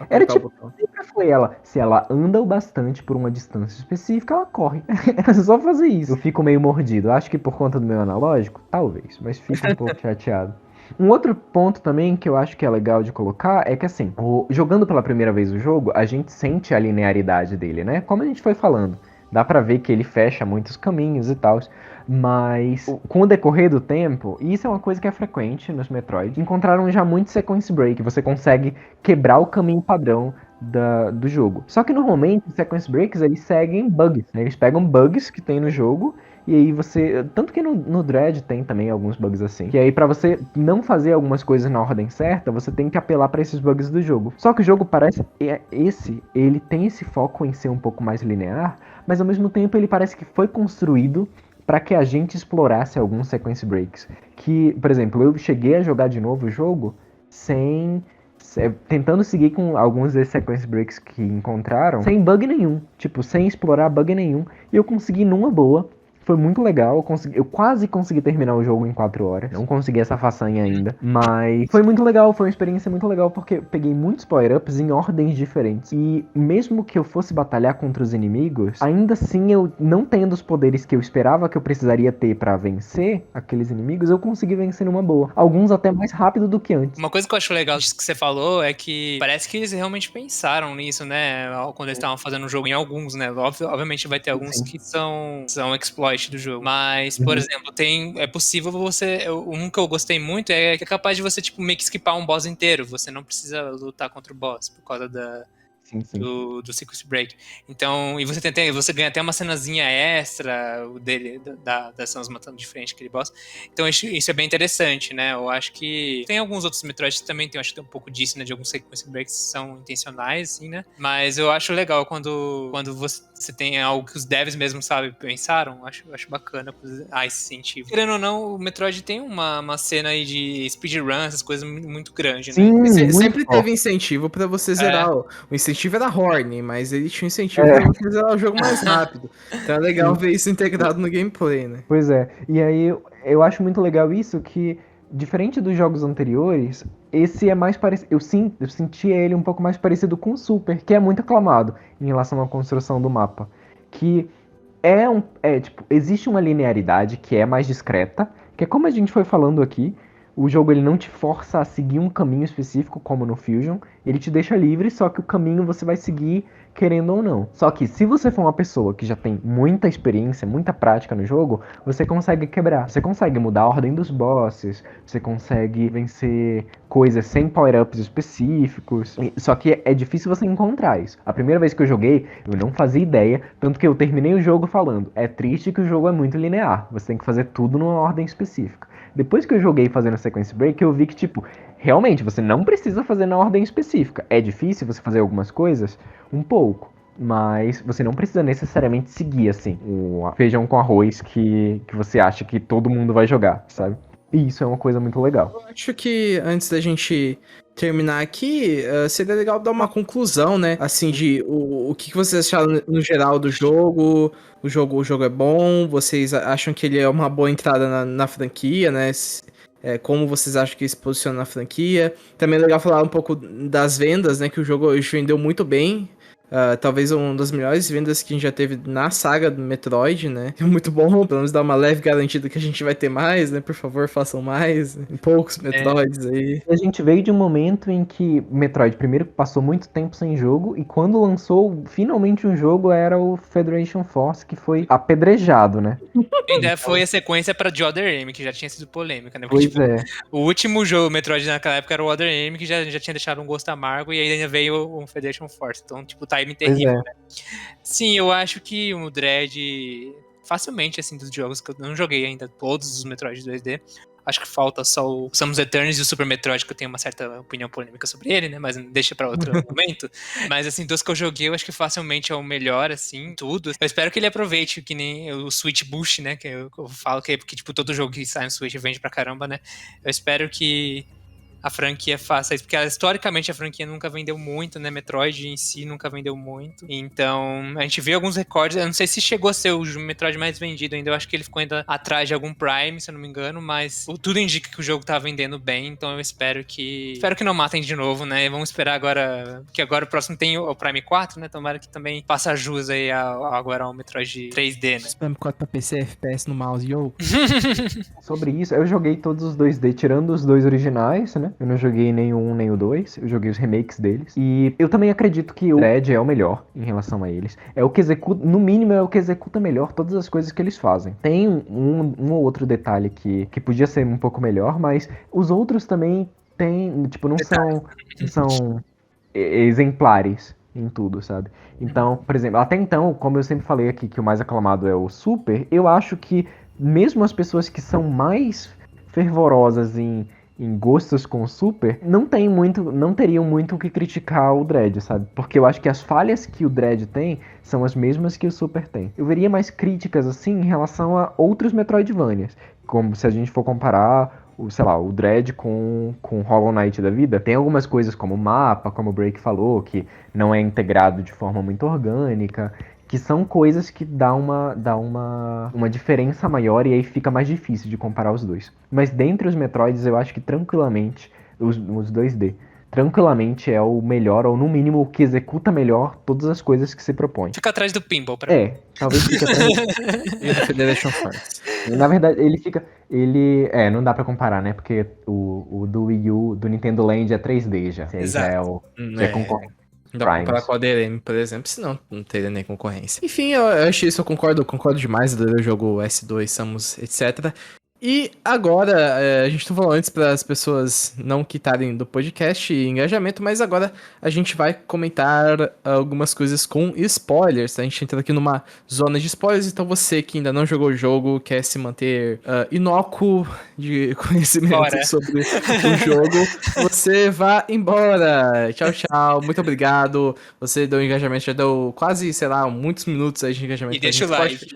Era tipo, sempre foi ela. Se ela anda o bastante por uma distância específica, ela corre. Era só fazer isso. Eu fico meio mordido. Acho que por conta do meu analógico, talvez, mas fico um pouco chateado. Um outro ponto também que eu acho que é legal de colocar é que, assim, jogando pela primeira vez o jogo, a gente sente a linearidade dele, né? Como a gente foi falando. Dá pra ver que ele fecha muitos caminhos e tal. Mas com o decorrer do tempo, e isso é uma coisa que é frequente nos Metroid, encontraram já muito sequence break. Você consegue quebrar o caminho padrão do jogo. Só que normalmente os sequence breaks eles seguem bugs, né? Eles pegam bugs que tem no jogo. E aí você... Tanto que no Dread tem também alguns bugs assim. Que aí pra você não fazer algumas coisas na ordem certa, você tem que apelar pra esses bugs do jogo. Só que o jogo parece... Ele tem esse foco em ser um pouco mais linear, mas ao mesmo tempo ele parece que foi construído para que a gente explorasse alguns sequence breaks. Que, por exemplo, eu cheguei a jogar de novo o jogo tentando seguir com alguns desses sequence breaks que encontraram, sem bug nenhum. Tipo, sem explorar bug nenhum. E eu consegui numa boa. Foi muito legal, eu quase consegui terminar o jogo em 4 horas. Não consegui essa façanha ainda, mas foi muito legal, foi uma experiência muito legal, porque eu peguei muitos power-ups em ordens diferentes. E mesmo que eu fosse batalhar contra os inimigos, ainda assim eu não tendo os poderes que eu esperava que eu precisaria ter pra vencer aqueles inimigos, eu consegui vencer numa boa. Alguns até mais rápido do que antes. Uma coisa que eu acho legal disso que você falou é que parece que eles realmente pensaram nisso, né? Quando eles estavam fazendo o jogo em alguns, né? Obviamente vai ter alguns que são exploit do jogo. Mas, por exemplo, é possível você... Um que eu gostei muito é que é capaz de você, tipo, meio que skipar um boss inteiro. Você não precisa lutar contra o boss por causa do Sequence Break. Então, e você ganha até uma cenazinha extra das Samus matando de frente aquele boss. Então, isso é bem interessante, né? Eu acho que tem alguns outros Metroid que também acho que tem um pouco disso, né? De alguns Sequence Breaks que são intencionais, assim, né? Mas eu acho legal quando você tem algo que os devs mesmo, sabe, pensaram. Acho bacana esse incentivo. Querendo ou não, o Metroid tem uma cena aí de speedrun, essas coisas muito grande, né? Sim, sempre teve incentivo pra você zerar. O incentivo era Horn, mas ele tinha incentivo pra você zerar o jogo mais rápido. Então é legal ver isso integrado no gameplay, né? Pois é. E aí eu acho muito legal isso que, diferente dos jogos anteriores, esse é mais parecido. Eu senti ele um pouco mais parecido com o Super, que é muito aclamado em relação à construção do mapa. Que tipo, existe uma linearidade que é mais discreta, que é como a gente foi falando aqui. O jogo ele não te força a seguir um caminho específico, como no Fusion. Ele te deixa livre, só que o caminho você vai seguir querendo ou não. Só que se você for uma pessoa que já tem muita experiência, muita prática no jogo, você consegue quebrar. Você consegue mudar a ordem dos bosses, você consegue vencer coisas sem power-ups específicos. Só que é difícil você encontrar isso. A primeira vez que eu joguei, eu não fazia ideia, tanto que eu terminei o jogo falando, é triste que o jogo é muito linear, você tem que fazer tudo numa ordem específica. Depois que eu joguei fazendo sequence break, eu vi que, tipo, realmente, você não precisa fazer na ordem específica. É difícil você fazer algumas coisas? Um pouco. Mas você não precisa necessariamente seguir, assim, o feijão com arroz que você acha que todo mundo vai jogar, sabe? E isso é uma coisa muito legal. Eu acho que antes da gente terminar aqui, seria legal dar uma conclusão, né? Assim, de o que vocês acharam no geral do jogo. O jogo é bom, vocês acham que ele é uma boa entrada na franquia, né? Como vocês acham que ele se posiciona na franquia. Também é legal falar um pouco das vendas, né? Que o jogo vendeu muito bem. talvez uma das melhores vendas que a gente já teve na saga do Metroid, né? É muito bom, pelo menos dar uma leve garantida que a gente vai ter mais, né? Por favor, façam mais, em poucos Metroids aí. A gente veio de um momento em que Metroid primeiro passou muito tempo sem jogo, e quando lançou finalmente um jogo era o Federation Force, que foi apedrejado, né? Ainda foi a sequência pra The Other M, que já tinha sido polêmica, né? Porque, Pois é. o último jogo Metroid naquela época era o Other M, que já tinha deixado um gosto amargo, e aí ainda veio o Federation Force. Então, tipo, timing Pois terrível, é. né? Sim, eu acho que o Dread, facilmente, assim, dos jogos que eu não joguei ainda, todos os Metroid 2D. Acho que falta só o Samus Returns e o Super Metroid, que eu tenho uma certa opinião polêmica sobre ele, né? Mas deixa pra outro momento. Mas, assim, dos que eu joguei, eu acho que facilmente é o melhor, assim, tudo. Eu espero que ele aproveite, que nem o Switch Boost, né? Que eu falo que é porque, tipo, todo jogo que sai no Switch vende pra caramba, né? Eu espero que a franquia faça isso, porque historicamente a franquia nunca vendeu muito, né? Metroid em si nunca vendeu muito. Então, a gente vê alguns recordes. Eu não sei se chegou a ser o Metroid mais vendido ainda. Eu acho que ele ficou ainda atrás de algum Prime, se eu não me engano. Mas tudo indica que o jogo tá vendendo bem. Então eu espero que. Espero que não matem de novo, né? Vamos esperar agora. Que agora o próximo tem o Prime 4, né? Tomara que também faça jus aí agora ao Metroid 3D, né? Spam 4 pra PC, FPS no mouse, yo. Sobre isso, eu joguei todos os 2D, tirando os dois originais, né? Eu não joguei nem o 1 nem o 2, eu joguei os remakes deles. E eu também acredito que o Dread é o melhor em relação a eles. É o que executa, no mínimo, é o que executa melhor todas as coisas que eles fazem. Tem um ou outro detalhe que podia ser um pouco melhor, mas os outros também tem, tipo, não são exemplares em tudo, sabe? Então, por exemplo, até então, como eu sempre falei aqui que o mais aclamado é o Super, eu acho que mesmo as pessoas que são mais fervorosas em gostos com o Super, não teriam muito o que criticar o Dread, sabe? Porque eu acho que as falhas que o Dread tem são as mesmas que o Super tem. Eu veria mais críticas, assim, em relação a outros Metroidvanias, como se a gente for comparar sei lá, o Dread com Hollow Knight da vida. Tem algumas coisas como o mapa, como o Break falou, que não é integrado de forma muito orgânica, que são coisas que dá uma diferença maior, e aí fica mais difícil de comparar os dois. Mas dentre os Metroids, eu acho que tranquilamente, os 2D, tranquilamente é o melhor, ou no mínimo o que executa melhor todas as coisas que se propõe. Fica atrás do Pinball pra mim. Talvez fique atrás E do Federation Force. Na verdade, não dá pra comparar, né? Porque o do Wii U, do Nintendo Land é 3D já. Esse aí já é concorrente. Não dá pra comparar com a DRM, por exemplo, senão não teria nem concorrência. Enfim, eu achei isso, eu concordo demais. Eu jogo S2, Samus, etc. E agora, a gente tá falando antes para as pessoas não quitarem do podcast e engajamento, mas agora a gente vai comentar algumas coisas com spoilers. A gente entra aqui numa zona de spoilers, então você que ainda não jogou o jogo, quer se manter inócuo de conhecimento sobre o jogo, você vá embora. Tchau, tchau. Muito obrigado. Você deu engajamento, já deu quase, sei lá, muitos minutos aí de engajamento. E deixa o like.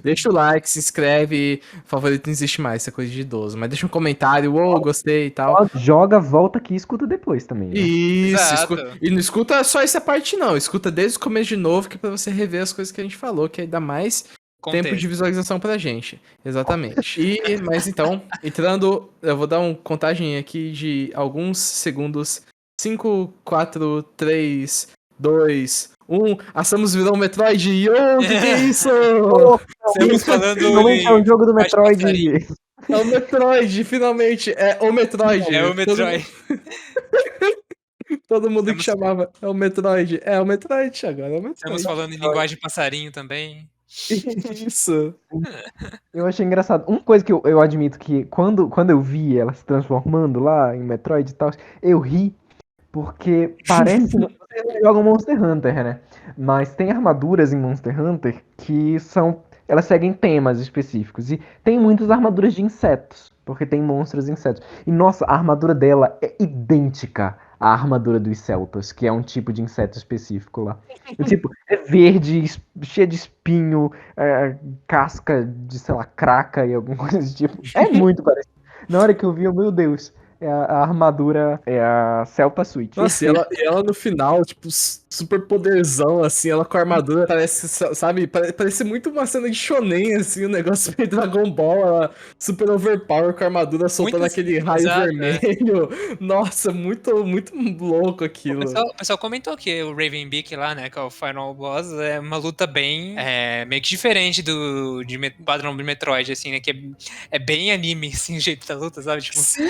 Deixa o like, se inscreve. Favorito não existe mais, isso é coisa de idoso. Mas deixa um comentário, gostei e tal. Joga, volta aqui e escuta depois também. Né? Isso, e não escuta só essa parte não, escuta desde o começo de novo, que é pra você rever as coisas que a gente falou, que aí dá mais tempo de visualização pra gente. Exatamente. Mas então, entrando, eu vou dar uma contagem aqui de alguns segundos. 5, 4, 3, 2, 1. A Samus virou um Metroid. Yo, que é isso? Estamos falando finalmente é o jogo do Metroid. É o Metroid, finalmente. É o Metroid. É o Metroid. Todo mundo que chamava é o Metroid. É o Metroid agora, é o Metroid. Estamos falando em linguagem de passarinho também. Isso. Eu achei engraçado. Uma coisa que eu admito que quando eu vi ela se transformando lá em Metroid e tal, eu ri porque parece que você joga Monster Hunter, né? Mas tem armaduras em Monster Hunter que elas seguem temas específicos. E tem muitas armaduras de insetos, porque tem monstros e insetos. E nossa, a armadura dela é idêntica à armadura dos Celtas, que é um tipo de inseto específico lá. E, tipo, é verde, cheia de espinho, casca de, sei lá, craca e alguma coisa desse tipo. É muito parecido. Na hora que eu vi, meu Deus, a armadura, é a Celta Suite. Nossa, e ela no final, tipo, super poderzão, assim, ela com a armadura, parece, sabe, parece muito uma cena de shonen, assim, o negócio meio Dragon Ball, ela super overpower com a armadura soltando Muitas, aquele raio exato, vermelho. Nossa, muito, muito louco aquilo. O pessoal comentou que o Ravenbeak lá, né, que é o Final Boss, é uma luta bem, meio que diferente padrão de Metroid, assim, né, que é bem anime, assim, o jeito da luta, sabe, tipo, Sim,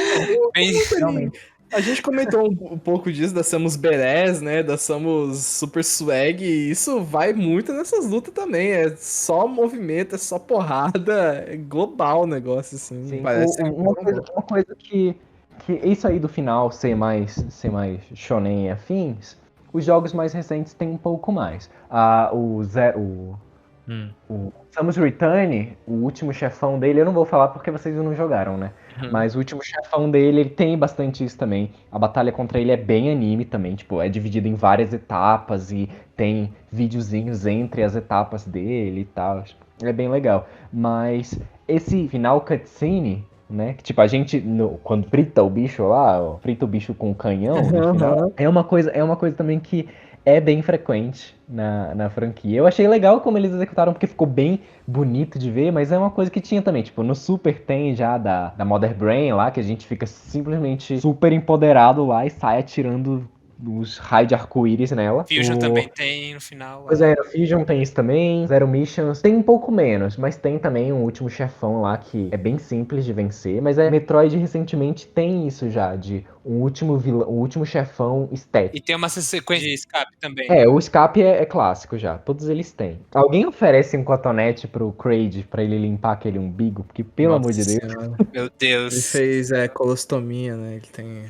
bem... Realmente. a gente comentou um pouco disso da Samus Beres, né? Da Samus Super Swag, e isso vai muito nessas lutas também. É só movimento, é só porrada, é global o negócio, assim. Sim, Parece. uma coisa que isso aí do final ser mais shonen e afins, os jogos mais recentes têm um pouco mais. O Samus Return, o último chefão dele, eu não vou falar porque vocês não jogaram, né? Mas o último chefão dele, ele tem bastante isso também. A batalha contra ele é bem anime também, tipo, é dividido em várias etapas e tem videozinhos entre as etapas dele e tal. É bem legal. Mas esse final cutscene, né? Que tipo, a gente, quando frita o bicho lá, ó, frita o bicho com o canhão no final, Uhum. é uma coisa também que é bem frequente na franquia. Eu achei legal como eles executaram, porque ficou bem bonito de ver, mas é uma coisa que tinha também. Tipo, no Super tem já da Mother Brain lá, que a gente fica simplesmente super empoderado lá e sai atirando os raios de arco-íris nela. Fusion também tem no final Pois lá. é, Fusion tem isso também, Zero Missions tem um pouco menos, mas tem também um último chefão lá que é bem simples de vencer, mas Metroid recentemente tem isso já, de um último vilão, um último chefão estético. E tem uma sequência de escape também. O escape é clássico já, todos eles têm. Alguém oferece um cotonete pro Kraid pra ele limpar aquele umbigo? Porque, pelo Nossa amor de Deus. Senhora. Meu Ele Deus. fez colostomia, né? Ele tem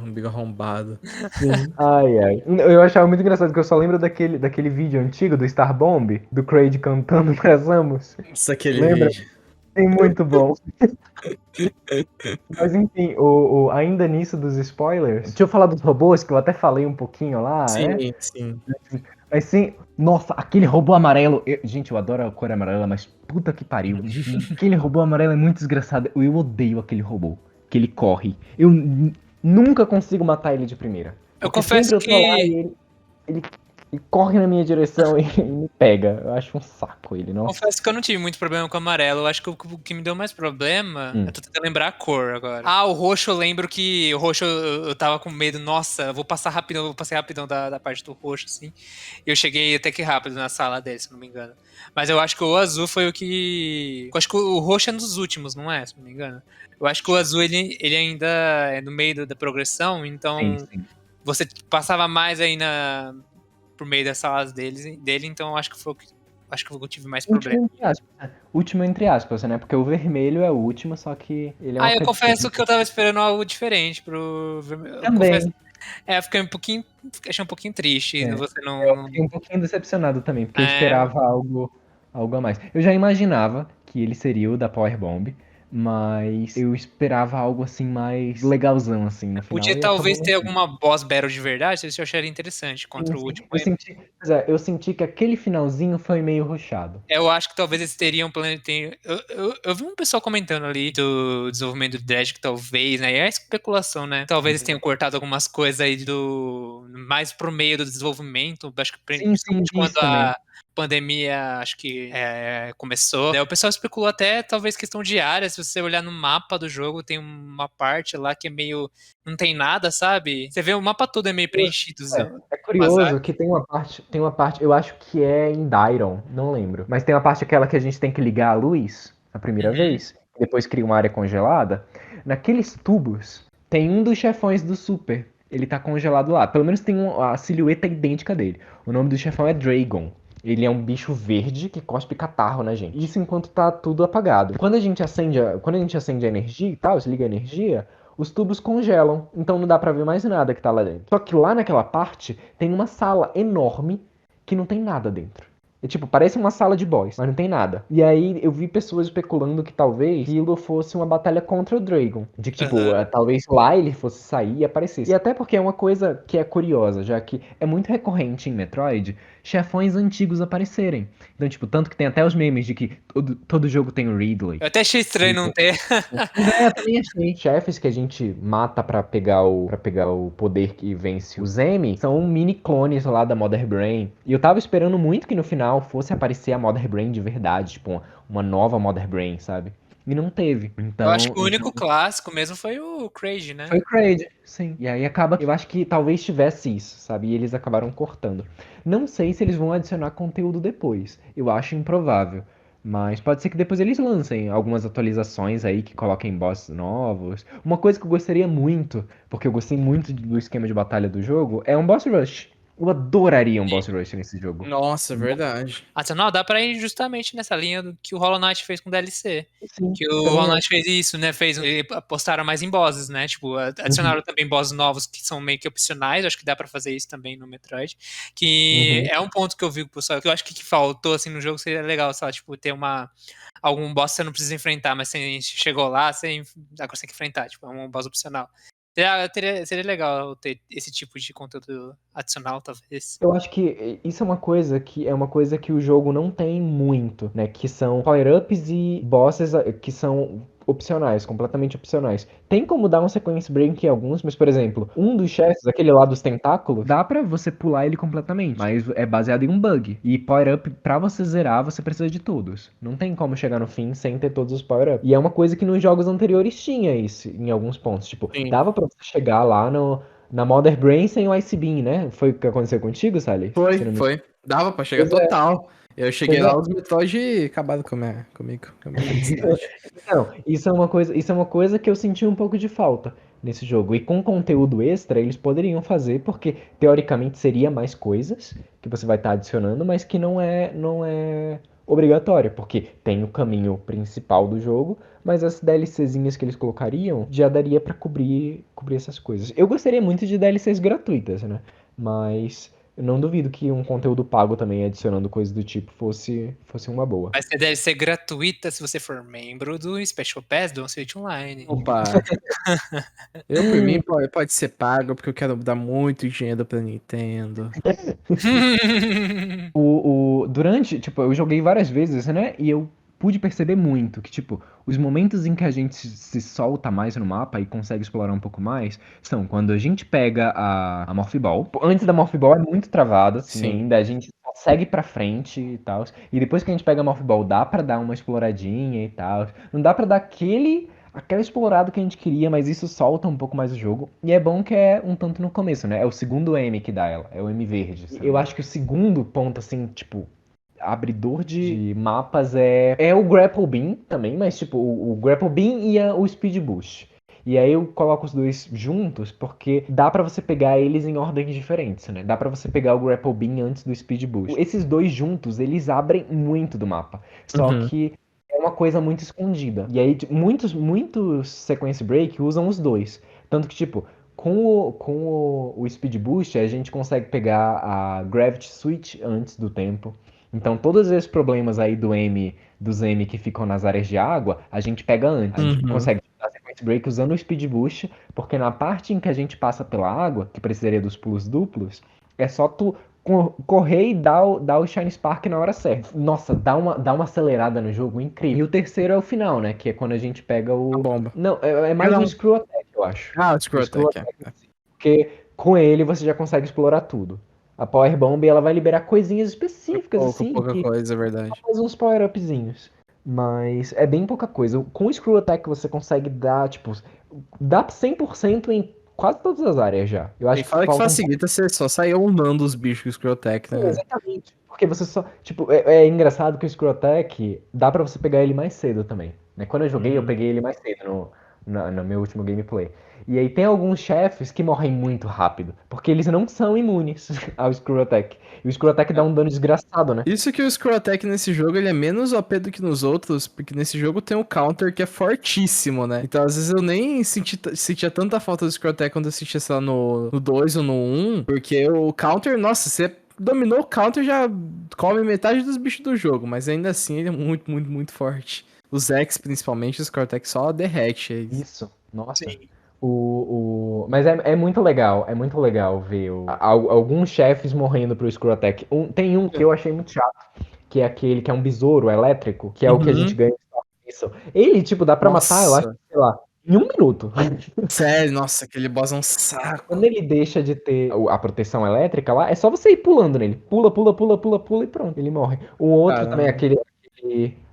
umbigo arrombado. Sim. Ai, ai. Eu achava muito engraçado, que eu só lembro daquele vídeo antigo do Star Bomb, do Kraid cantando pra Samus. Isso aquele Lembra? vídeo. Sim, muito bom. Mas enfim, ainda nisso dos spoilers, deixa eu falar dos robôs, que eu até falei um pouquinho lá, né? Sim, sim. Mas sim, nossa, aquele robô amarelo. Gente, eu adoro a cor amarela, mas puta que pariu. Aquele robô amarelo é muito desgraçado. Eu odeio aquele robô. Que ele corre. Eu nunca consigo matar ele de primeira. Eu Porque confesso sempre eu tô lá que. e ele corre na minha direção e me pega. Eu acho um saco ele, nossa. Confesso que eu não tive muito problema com o amarelo. Eu acho que o que me deu mais problema. Eu tô tentando lembrar a cor agora. Ah, o roxo eu lembro que. O roxo eu tava com medo. Nossa, eu vou passar rapidão, eu passei rapidão da parte do roxo, assim. E eu cheguei até que rápido na sala dele, se não me engano. Mas eu acho que o azul foi o que. Eu acho que o roxo é um dos últimos, não é? Se não me engano. Eu acho que o azul ele ainda é no meio da progressão, então Sim. você passava mais aí por meio das salas dele, então acho que foi o que eu tive mais problema. Último entre aspas, né? Porque o vermelho é o último, só que ele é uma Eu cutscene. confesso que eu tava esperando algo diferente pro vermelho. Eu Também. confesso, eu fiquei achei um pouquinho triste você não. Eu fiquei um pouquinho decepcionado também, porque eu É, esperava algo a mais. Eu já imaginava que ele seria o da Power Bomb, mas eu esperava algo assim mais legalzão assim no final. podia E talvez acabou. ter alguma boss battle de verdade, isso eu acharia interessante contra o Sim. último. Eu senti que aquele finalzinho foi meio rushado. Eu acho que talvez eles teriam eu vi um pessoal comentando ali do desenvolvimento do Dredge que talvez, né? E é especulação, né? Talvez eles tenham cortado algumas coisas aí mais pro meio do desenvolvimento. Acho que Sim, principalmente vi isso quando também. a pandemia, acho que começou. O pessoal especulou até talvez questão de área. Se você olhar no mapa do jogo, tem uma parte lá que é meio. Não tem nada, sabe? Você vê o mapa todo é meio preenchido. É curioso que tem uma parte, eu acho que é em Dairon, não lembro. Mas tem uma parte aquela que a gente tem que ligar a luz a primeira vez, depois cria uma área congelada. Naqueles tubos tem um dos chefões do Super. Ele tá congelado lá. Pelo menos tem a silhueta idêntica dele. O nome do chefão é Dragon. Ele é um bicho verde que cospe catarro na gente. Isso enquanto tá tudo apagado. Quando a gente acende a energia e tal, desliga a energia, os tubos congelam, então não dá pra ver mais nada que tá lá dentro. Só que lá naquela parte tem uma sala enorme que não tem nada dentro. É tipo, parece uma sala de boss, mas não tem nada. E aí eu vi pessoas especulando que talvez aquilo fosse uma batalha contra o Dragon. De que, tipo, Aham. talvez lá ele fosse sair e aparecesse. E até porque é uma coisa que é curiosa, já que é muito recorrente em Metroid chefões antigos aparecerem. Então, tipo, tanto que tem até os memes de que todo jogo tem o Ridley. Eu até achei estranho não ter. Pois é, eu também achei. Chefes que a gente mata pra pegar o poder que vence o Zemi são mini clones lá da Mother Brain. E eu tava esperando muito que no final fosse aparecer a Mother Brain de verdade, tipo, uma nova Mother Brain, sabe? E não teve. Eu acho que o Então único clássico mesmo foi o Craig, né? foi o Kraid, sim. E aí acaba. Eu acho que talvez tivesse isso, sabe? E eles acabaram cortando. Não sei se eles vão adicionar conteúdo depois. Eu acho improvável. Mas pode ser que depois eles lancem algumas atualizações aí que coloquem bosses novos. Uma coisa que eu gostaria muito, porque eu gostei muito do esquema de batalha do jogo, é um boss rush. Eu adoraria um boss rush nesse jogo. Nossa, verdade. Não, dá pra ir justamente nessa linha do que o Hollow Knight fez com o DLC. Sim, Que o também Hollow é. Knight fez isso, né? Apostaram mais em bosses, né? Tipo, Uhum, adicionaram também bosses novos que são meio que opcionais. Acho que dá pra fazer isso também no Metroid. Que uhum. é um ponto que eu vi com o pessoal, que eu acho que faltou, assim, no jogo seria legal, sei lá, tipo, ter algum boss que você não precisa enfrentar, mas você chegou lá, você agora você tem que enfrentar, tipo, é um boss opcional. Seria legal ter esse tipo de conteúdo adicional, talvez. Eu acho que isso é uma coisa que o jogo não tem muito, né? Que são power-ups e bosses que são opcionais, completamente opcionais. Tem como dar um sequence break em alguns, mas, por exemplo, um dos chefes, aquele lá dos tentáculos, dá pra você pular ele completamente, mas é baseado em um bug. E power-up, pra você zerar, você precisa de todos. Não tem como chegar no fim sem ter todos os power-ups. E é uma coisa que nos jogos anteriores tinha isso, em alguns pontos. Tipo, Sim. dava pra você chegar lá na Mother Brain sem o Ice Beam, né? Foi o que aconteceu contigo, Sally? Se não me engano. Foi. Dava pra chegar Pois é, total. Eu cheguei pois é. lá, os Metroid acabaram comigo, com a minha felicidade. Não, isso é uma coisa que eu senti um pouco de falta nesse jogo. E com conteúdo extra, eles poderiam fazer, porque teoricamente seria mais coisas que você vai estar adicionando, mas que não é obrigatório, porque tem o caminho principal do jogo, mas as DLCzinhas que eles colocariam já daria pra cobrir essas coisas. Eu gostaria muito de DLCs gratuitas, né? Mas eu não duvido que um conteúdo pago também, adicionando coisas do tipo, fosse uma boa. Mas deve ser gratuita se você for membro do Special Pass do Switch Online. Opa, eu por mim pode ser pago, porque eu quero dar muito dinheiro pra Nintendo. Durante, tipo, eu joguei várias vezes, né? E eu pude perceber muito que, tipo, os momentos em que a gente se solta mais no mapa e consegue explorar um pouco mais são quando a gente pega a Morph Ball. Antes da Morph Ball é muito travado, assim, Sim. ainda. A gente só segue pra frente e tal. E depois que a gente pega a Morph Ball, dá pra dar uma exploradinha e tal. Não dá pra dar aquela explorada que a gente queria, mas isso solta um pouco mais o jogo. E é bom que é um tanto no começo, né? É o segundo M que dá ela, é o M verde. Sabe? Eu acho que o segundo ponto, assim, tipo, abridor de mapas é o Grapple Beam também, mas tipo, o Grapple Beam e o Speed Boost. E aí eu coloco os dois juntos porque dá pra você pegar eles em ordens diferentes, né? Dá pra você pegar o Grapple Beam antes do Speed Boost. Esses dois juntos, eles abrem muito do mapa. Só Uhum. que é uma coisa muito escondida. E aí muitos Sequence Break usam os dois. Tanto que, tipo, com o Speed Boost, a gente consegue pegar a Gravity Switch antes do tempo. Então, todos esses problemas aí dos M que ficam nas áreas de água, a gente pega antes. A gente Uhum. consegue dar sequence break usando o speed boost, porque na parte em que a gente passa pela água, que precisaria dos pulos duplos, é só tu correr e dar o Shine Spark na hora certa. Nossa, dá uma acelerada no jogo incrível. E o terceiro é o final, né? Que é quando a gente pega A o. bomba. Não, é Ah, mais um não. Screw Attack, eu acho. Ah, o O Scroll Screw Attack, Attack, porque com ele você já consegue explorar tudo. A Power Bomb ela vai liberar coisinhas específicas assim Pouca que coisa, é verdade. faz uns power-upzinhos. Mas é bem pouca coisa. Com o Screw Attack você consegue dar, tipo, dá 100% em quase todas as áreas já. Eu E acho que fala que falta um pouco. facilita você só sair unando os bichos com o Scroll Attack, Sim, né? exatamente. Porque você só. Tipo, é engraçado que o Screw Attack dá pra você pegar ele mais cedo também. Né? Quando eu joguei, eu Uhum. peguei ele mais cedo no meu último gameplay. E aí tem alguns chefes que morrem muito rápido. Porque eles não são imunes ao Screw Attack. E o Screw Attack dá um dano desgraçado, né? Isso que o Scroll Attack nesse jogo ele é menos OP do que nos outros, porque nesse jogo tem um counter que é fortíssimo, né? Então às vezes eu nem sentia tanta falta do Scroll Attack quando eu assistia, sei lá, no 2 ou no 1, porque o counter, nossa, você dominou o counter, já come metade dos bichos do jogo, mas ainda assim ele é muito, muito, muito forte. Os X, principalmente, os Cortex só derrete eles. Isso, nossa. Sim. Mas é muito legal ver alguns chefes morrendo pro Screw Attack. Tem um que eu achei muito chato, que é aquele que é um besouro elétrico, que é o que a gente Uhum. ganha isso. Ele, tipo, dá pra matar, eu acho, Nossa, sei lá, em 1 minuto. sério, nossa, aquele boss é um saco. Quando ele deixa de ter a proteção elétrica lá, é só você ir pulando nele. Pula, pula, pula, pula, pula e pronto, ele morre. O outro também, Caramba.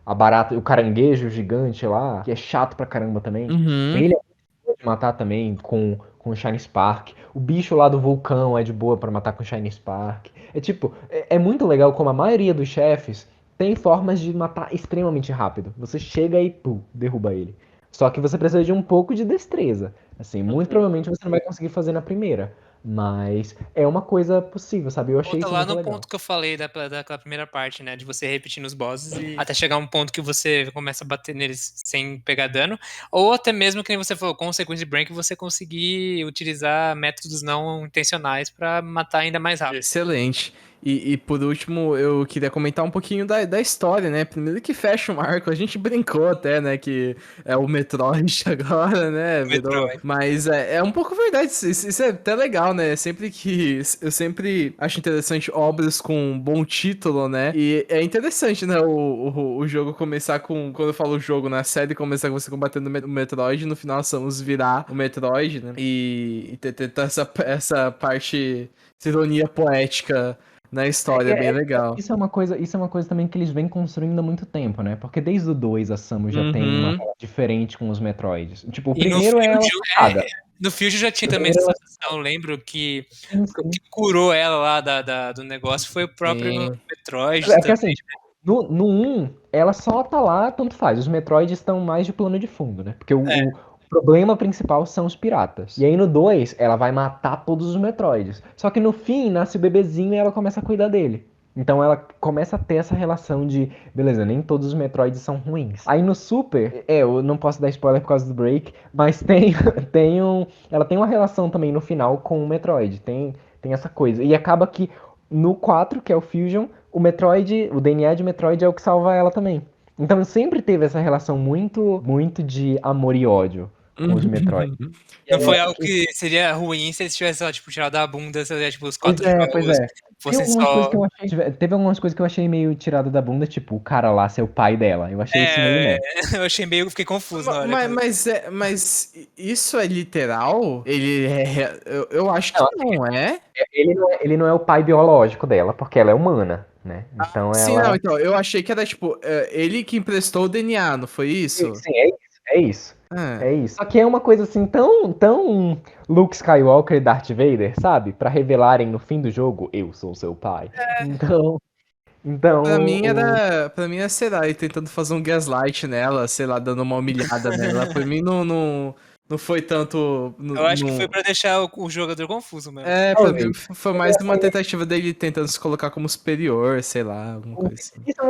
a barata, o caranguejo gigante lá, que é chato pra caramba também. Uhum. Ele é muito bom de matar também com o Shiny Spark. O bicho lá do vulcão é de boa pra matar com o Shiny Spark. É tipo, é muito legal como a maioria dos chefes tem formas de matar extremamente rápido. Você chega e pum, derruba ele. Só que você precisa de um pouco de destreza. Assim, muito provavelmente você não vai conseguir fazer na primeira. Mas é uma coisa possível, sabe? Eu achei Volta isso lá muito no legal. ponto que eu falei daquela primeira parte, né? De você repetir nos bosses e até chegar um ponto que você começa a bater neles sem pegar dano. Ou até mesmo, que nem você falou, com o Sequence Break, você conseguir utilizar métodos não intencionais pra matar ainda mais rápido. Excelente. E por último, eu queria comentar um pouquinho da história, né? Primeiro que fecha o marco, a gente brincou até, né? Que é o Metroid agora, né? Virou. Metroid. Mas é um pouco verdade, isso é até legal, né? Sempre que. Eu sempre acho interessante obras com um bom título, né? E é interessante, né? O jogo começar com. Quando eu falo jogo, na série, começar com você combatendo o Metroid, no final somos virar o Metroid, né? E ter essa parte. Essa ironia poética na história, é bem legal. Isso é uma coisa também que eles vêm construindo há muito tempo, né? Porque desde o 2 a Samus já tem uma Uhum. relação diferente com os Metroids. Tipo, o E no primeiro é ela Fusion, focada. no Fusion já tinha O também primeiro essa ela sensação. Eu lembro que sim, o que sim. curou ela lá do negócio foi o próprio Sim. Metroid É porque também. assim, tipo, no 1, ela só tá lá, tanto faz. Os Metroids estão mais de plano de fundo, né? Porque É, o problema principal são os piratas. E aí no 2, ela vai matar todos os Metroids. Só que no fim, nasce o bebezinho e ela começa a cuidar dele. Então ela começa a ter essa relação de, beleza, nem todos os Metroids são ruins. Aí no Super, eu não posso dar spoiler por causa do break, mas ela tem uma relação também no final com o Metroid. Tem essa coisa. E acaba que no 4, que é o Fusion, o Metroid, o DNA de Metroid é o que salva ela também. Então sempre teve essa relação muito, muito de amor e ódio com os Metroid. E não aí eu foi acho algo que. que seria ruim se eles tivessem, ó, tipo, tirado da bunda, se, tipo, os Pois 4 é, pois jogos é. Tem fossem algumas coisas só. que eu achei. Teve algumas coisas que eu achei meio tirada da bunda, tipo, o cara lá ser o pai dela. Eu achei isso meio É, meh. eu achei meio, fiquei confuso na hora. Mas isso é literal? Ele é. Eu acho que Não, não é. ele não é o pai biológico dela, porque ela é humana, né? Então Sim, não, ela. então. Eu achei que era, tipo, ele que emprestou o DNA, não foi isso? Sim, é isso, é isso. Ah. É isso. Só que é uma coisa assim tão Luke Skywalker e Darth Vader, sabe? Pra revelarem no fim do jogo, eu sou seu pai. Então, Pra mim então era. Pra mim era, sei lá, ele tentando fazer um gaslight nela, sei lá, dando uma humilhada nela. Pra mim não foi tanto. Eu acho que foi pra deixar o jogador confuso mesmo. Pra mim talvez. foi mais uma tentativa dele tentando se colocar como superior, sei lá, alguma coisa assim. Isso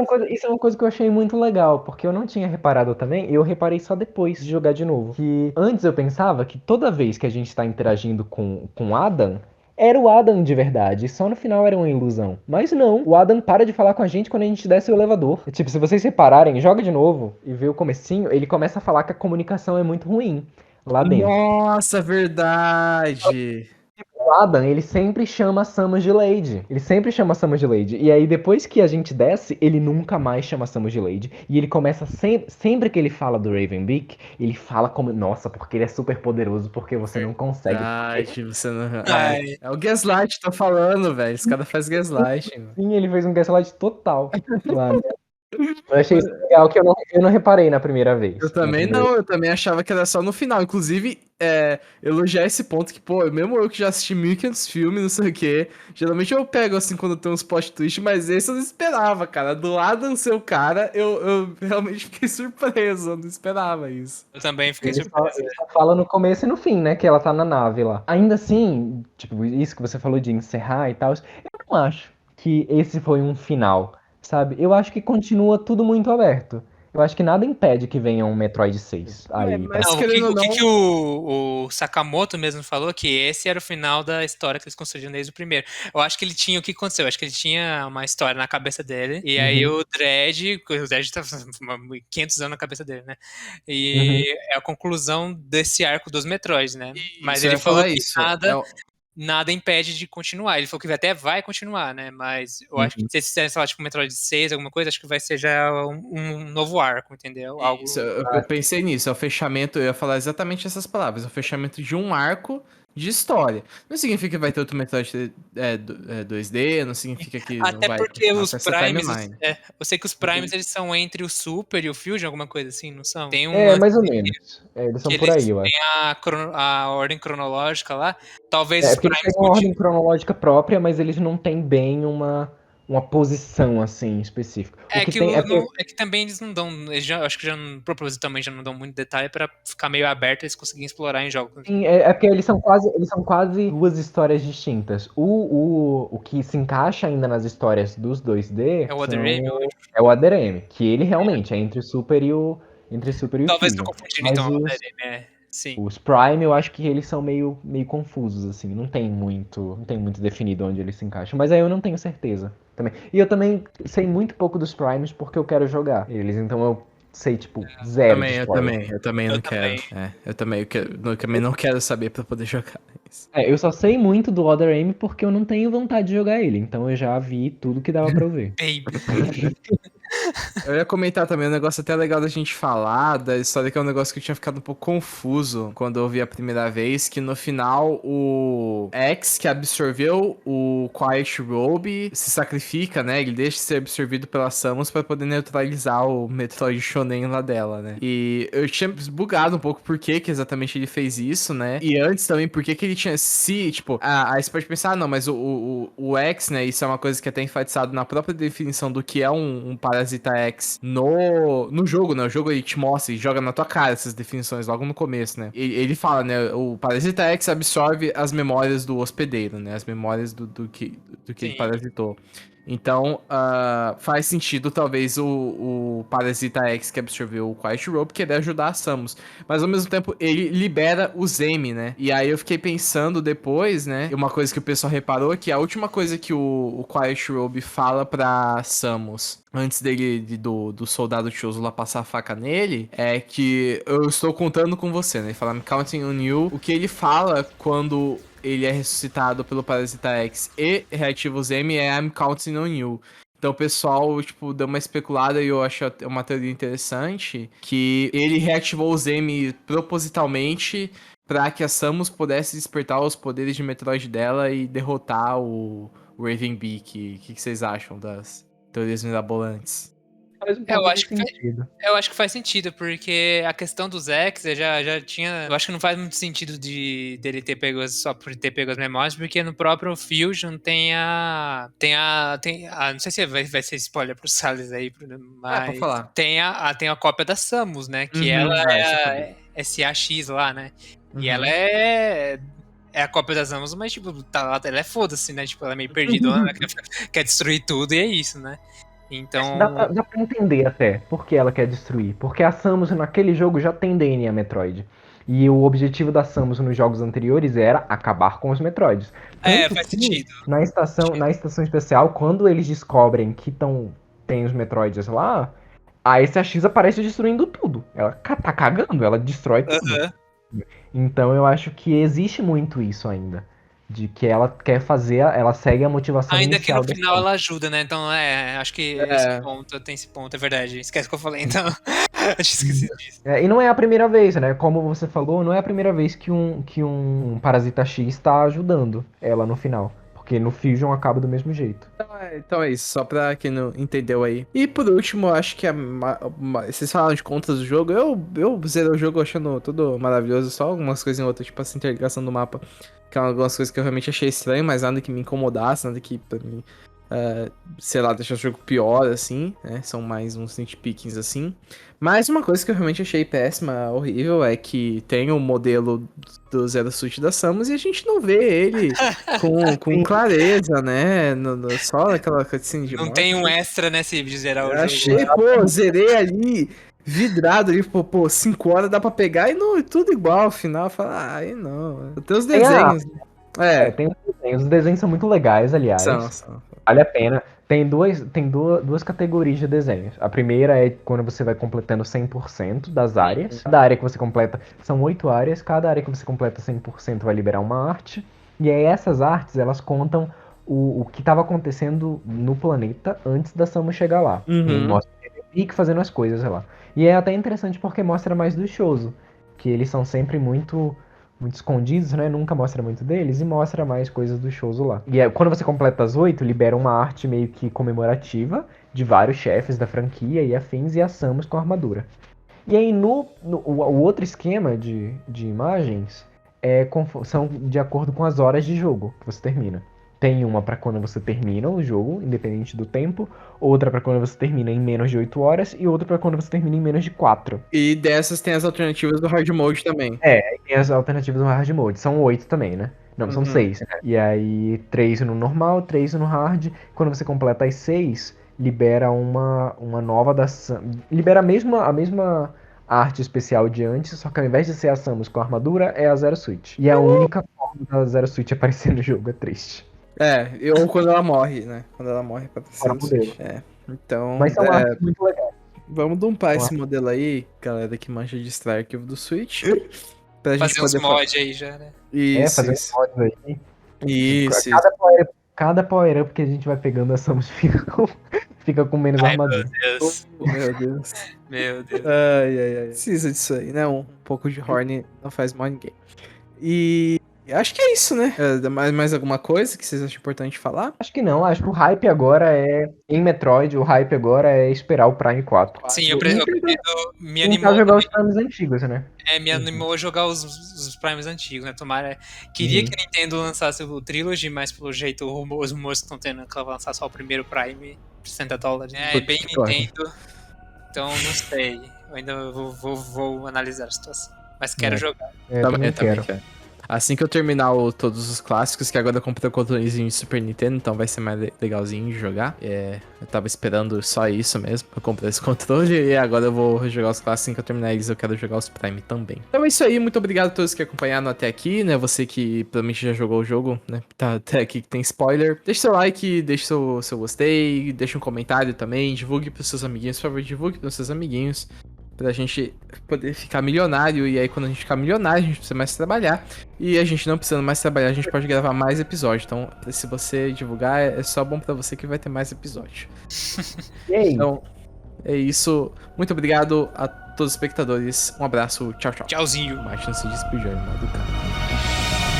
é uma coisa que eu achei muito legal, porque eu não tinha reparado também, e eu reparei só depois de jogar de novo. Que antes eu pensava que toda vez que a gente tá interagindo com Adam, era o Adam de verdade, e só no final era uma ilusão. Mas não, o Adam para de falar com a gente quando a gente desce o elevador. Tipo, se vocês repararem, joga de novo e vê o comecinho, ele começa a falar que a comunicação é muito ruim lá dentro. Nossa, verdade! O Adam, ele sempre chama a Samus de Lady. Ele sempre chama a Samus de Lady. E aí, depois que a gente desce, ele nunca mais chama a Samus de Lady. E ele começa sempre que ele fala do Ravenbeak, ele fala como, nossa, porque ele é super poderoso, porque você não consegue. Verdade, você não. Ai, É o gaslight, tô falando, velho. Esse cara faz gaslight, mano. Sim, ele fez um gaslight total lá, né? Eu achei isso legal que eu não reparei na primeira vez. Eu também não, eu também achava que era só no final. Inclusive, elogiar esse ponto que, pô, mesmo eu que já assisti 1500 filmes, não sei o quê, geralmente eu pego assim quando tem uns plot twist, mas esse eu não esperava, cara. Do Adam ser o cara, eu realmente fiquei surpreso, eu não esperava isso. eu também fiquei Ele só, surpreso. ele só fala no começo e no fim, né? Que ela tá na nave lá. Ainda assim, tipo, isso que você falou de encerrar e tal, eu não acho que esse foi um final, sabe? Eu acho que continua tudo muito aberto. Eu acho que nada impede que venha um Metroid 6 aí. Mas Não, querendo ou o que não- que o Sakamoto mesmo falou? Que esse era o final da história que eles construíram desde o primeiro. Eu acho que ele tinha, o que aconteceu? Eu acho que ele tinha uma história na cabeça dele, e aí o Dredd tá 500 anos na cabeça dele, né? E é a conclusão desse arco dos Metroids, né? Mas eu ele ia falou falar que isso. nada impede de continuar. Ele falou que até vai continuar, né? Mas eu acho que se eles fizerem, sei lá, tipo, Metroid 6, alguma coisa, acho que vai ser já um novo arco, entendeu? Algo. Isso, eu pensei nisso, é o fechamento, eu ia falar exatamente essas palavras, é o fechamento de um arco de história. Não significa que vai ter outro Metroid 2D, não significa que não Até vai porque continuar os com essa Primes, timeline. eu sei que os Primes eles são entre o Super e o Fusion, alguma coisa assim, não são? Tem um É, lance mais ou menos. Eles que são por eles aí, eu acho. têm a ordem cronológica lá. Talvez É os porque eles Primes têm uma ordem continuem. cronológica própria, mas eles não têm bem uma posição, assim, específica. O É que que, tem é porque, é que também eles não dão. Acho que já propositalmente já não dão muito detalhe pra ficar meio aberto e eles conseguirem explorar em jogos. sim, é porque eles são quase duas histórias distintas. O que se encaixa ainda nas histórias dos 2D É o Other M, eu acho. é o ADRM, que ele realmente é entre o Super e o Talvez tô Fusion. confundindo Mas então, o Other M, sim. os Prime, eu acho que eles são meio confusos, assim. Não tem muito definido onde eles se encaixam. Mas aí eu não tenho certeza também. E eu também sei muito pouco dos Primes porque eu quero jogar eles. Então eu sei, tipo, zero de spoiler. Eu também Eu não quero. também. Eu também não quero saber pra poder jogar isso. Eu só sei muito do Other M porque eu não tenho vontade de jogar ele. Então eu já vi tudo que dava pra eu ver. Baby. Eu ia comentar também um negócio até legal da gente falar da história, que é um negócio que eu tinha ficado um pouco confuso quando eu vi a primeira vez, que no final o X, que absorveu o Quiet Robe, se sacrifica, né? Ele deixa de ser absorvido pela Samus pra poder neutralizar o Metroid Shonen lá dela, né? E eu tinha bugado um pouco por que exatamente ele fez isso, né? E antes também, por que ele tinha se, tipo, aí você pode pensar, não, mas o X, né? Isso é uma coisa que é até enfatizado na própria definição do que é um Parasita X no jogo, né? O jogo ele te mostra e joga na tua cara essas definições logo no começo, né? Ele fala, né? O Parasita X absorve as memórias do hospedeiro, né? As memórias do que ele Sim. parasitou. Então, faz sentido, talvez, o Parasita X que absorveu o Quiet Robe querer ajudar a Samus. Mas, ao mesmo tempo, ele libera o Zemi, né? E aí eu fiquei pensando depois, né? Uma coisa que o pessoal reparou é que a última coisa que o Quiet Robe fala pra Samus, antes do soldado Choso lá passar a faca nele, é que eu estou contando com você, né? Ele fala, I'm counting on you. O que ele fala quando ele é ressuscitado pelo Parasita X e reativa o Zemi é I'm counting on you. Então o pessoal, tipo, deu uma especulada e eu acho uma teoria interessante que ele reativou o Zemi propositalmente pra que a Samus pudesse despertar os poderes de Metroid dela e derrotar o Ravenbeak. O que vocês acham das teorias mirabolantes? Faz um Eu pouco de acho que sentido. Eu acho que faz sentido, porque a questão dos X eu já tinha. Eu acho que não faz muito sentido dele ter pego só por ter pego as memórias, porque no próprio Fusion tem a. Não sei se vai ser spoiler pro Salles aí, Pode mas falar. tem a cópia da Samus, né? Que Uhum, ela isso eu é sabia. a SAX lá, né? E ela Uhum. é a cópia das Samus, mas, tipo, ela é foda-se, né? Tipo, ela é meio perdidona, né? Quer destruir tudo e é isso, né? Então. Dá pra entender até por que ela quer destruir. Porque a Samus naquele jogo já tem DNA Metroid. E o objetivo da Samus nos jogos anteriores era acabar com os Metroids. Tanto Faz que sentido. na estação especial, quando eles descobrem que tem os Metroids lá, a SAX aparece destruindo tudo. Ela tá cagando, ela destrói tudo. Aham. Então eu acho que existe muito isso ainda. De que ela quer fazer, ela segue a motivação Ainda que no inicial da final Samus. ela ajuda, né? Então, acho que É. tem esse ponto, é verdade. Esquece o que eu falei, então. Eu tinha esquecido disso. E não é a primeira vez, né? Como você falou, não é a primeira vez que um Parasita X está ajudando ela no final. Porque no Fusion acaba do mesmo jeito. Então é isso, só pra quem não entendeu aí. E por último, eu acho que vocês falaram de contas do jogo. Eu zerei o jogo achando tudo maravilhoso, só algumas coisas em outras, tipo essa interligação do mapa, que é algumas coisas que eu realmente achei estranho, mas nada que me incomodasse, nada que pra mim, sei lá, deixasse o jogo pior, assim, né? São mais uns nitpickings assim. Mas uma coisa que eu realmente achei péssima, horrível, é que tem o modelo do Zero Suit da Samus e a gente não vê ele com clareza, né? Só naquela cutscene de Não morte. tem um extra, né, se de zerar o Eu jogo. achei, pô, zerei ali. vidrado ali, pô, 5 horas dá pra pegar e não, tudo igual ao final. Fala, aí não. Tem os Tem a desenhos. É, tem os desenhos. Os desenhos são muito legais, são, aliás. são. Vale a pena. Duas categorias de desenhos. A primeira é quando você vai completando 100% das áreas. Cada área que você completa são 8 áreas. Cada área que você completa 100% vai liberar uma arte. E aí essas artes, elas contam o que estava acontecendo no planeta antes da Samus chegar lá. E Uhum. mostra o Rick fazendo as coisas lá. E é até interessante porque mostra mais do Choso. Que eles são sempre muito escondidos, né? Nunca mostra muito deles e mostra mais coisas do Choso lá. E quando você completa as 8, libera uma arte meio que comemorativa de vários chefes da franquia e afins e a Samus com a armadura. E aí o outro esquema de imagens são de acordo com as horas de jogo que você termina. Tem uma para quando você termina o jogo, independente do tempo, outra para quando você termina em menos de 8 horas e outra para quando você termina em menos de 4. E dessas tem as alternativas do hard mode também. E tem as alternativas no hard mode. São 8 também, né? Não, são Uhum. 6, né? E aí, 3 no normal, 3 no hard. Quando você completa as 6, libera uma nova da Samus. Libera a mesma arte especial de antes, só que ao invés de ser a Samus com armadura, é a Zero Suit. E é a única forma da Zero Suit aparecer no jogo, é triste. Ou quando ela morre, né? Quando ela morre pra Fora terceira o modelo. Switch. Então, Mas são artes muito legais. vamos dumpar São esse artes- modelo aí, galera que manja de extrair arquivo do Switch, pra gente Fazer uns poder fazer. mods aí já, né? Isso, fazer uns isso. mods aí. Isso, isso. Cada power up que a gente vai pegando, a Samus fica com menos Ai, meu armadura. Deus. Oh, meu Deus. Meu Deus. Ai, ai, ai. Precisa disso aí, né? Um pouco de Horn não faz mal a ninguém. E acho que é isso, né? Mais alguma coisa que vocês acham importante falar? Acho que não, acho que o hype agora em Metroid, o hype agora é esperar o Prime 4. Sim, E tentar, me tentar animou jogar os também. Primes antigos, né? Me animou a jogar os Primes antigos, né? Tomara. Queria Uhum. que a Nintendo lançasse o Trilogy, mas pelo jeito os rumores estão tendo que ela vai lançar só o primeiro Prime por $60. É bem Putz, claro. Nintendo. Então não sei. Eu ainda vou analisar a situação. Mas quero É. jogar. Eu também quero. Assim que eu terminar todos os clássicos, que agora eu comprei o controlezinho de Super Nintendo, então vai ser mais legalzinho de jogar. Eu tava esperando só isso mesmo. Eu comprei esse controle e agora eu vou jogar os clássicos. Assim que eu terminar eles, eu quero jogar os Prime também. Então é isso aí, muito obrigado a todos que acompanharam até aqui, né? Você que provavelmente já jogou o jogo, né? Tá até aqui que tem spoiler. Deixa seu like, deixa seu gostei, deixa um comentário também, divulgue pros seus amiguinhos, por favor, divulgue pros seus amiguinhos. Pra gente poder ficar milionário. E aí, quando a gente ficar milionário, a gente precisa mais trabalhar. E a gente não precisando mais trabalhar, a gente pode gravar mais episódios. Então, se você divulgar, é só bom pra você que vai ter mais episódio. E aí? Então, é isso. Muito obrigado a todos os espectadores. Um abraço. Tchau, tchau. Tchauzinho. Mais chance de despedir, irmão do cara.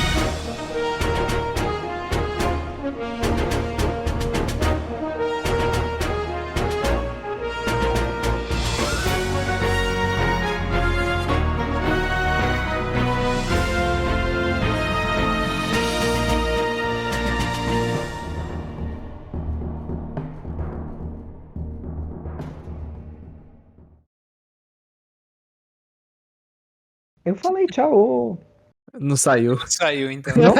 Eu falei tchau. Não saiu. Saiu então. Não?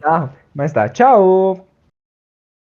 Tá, mas tá. Tchau.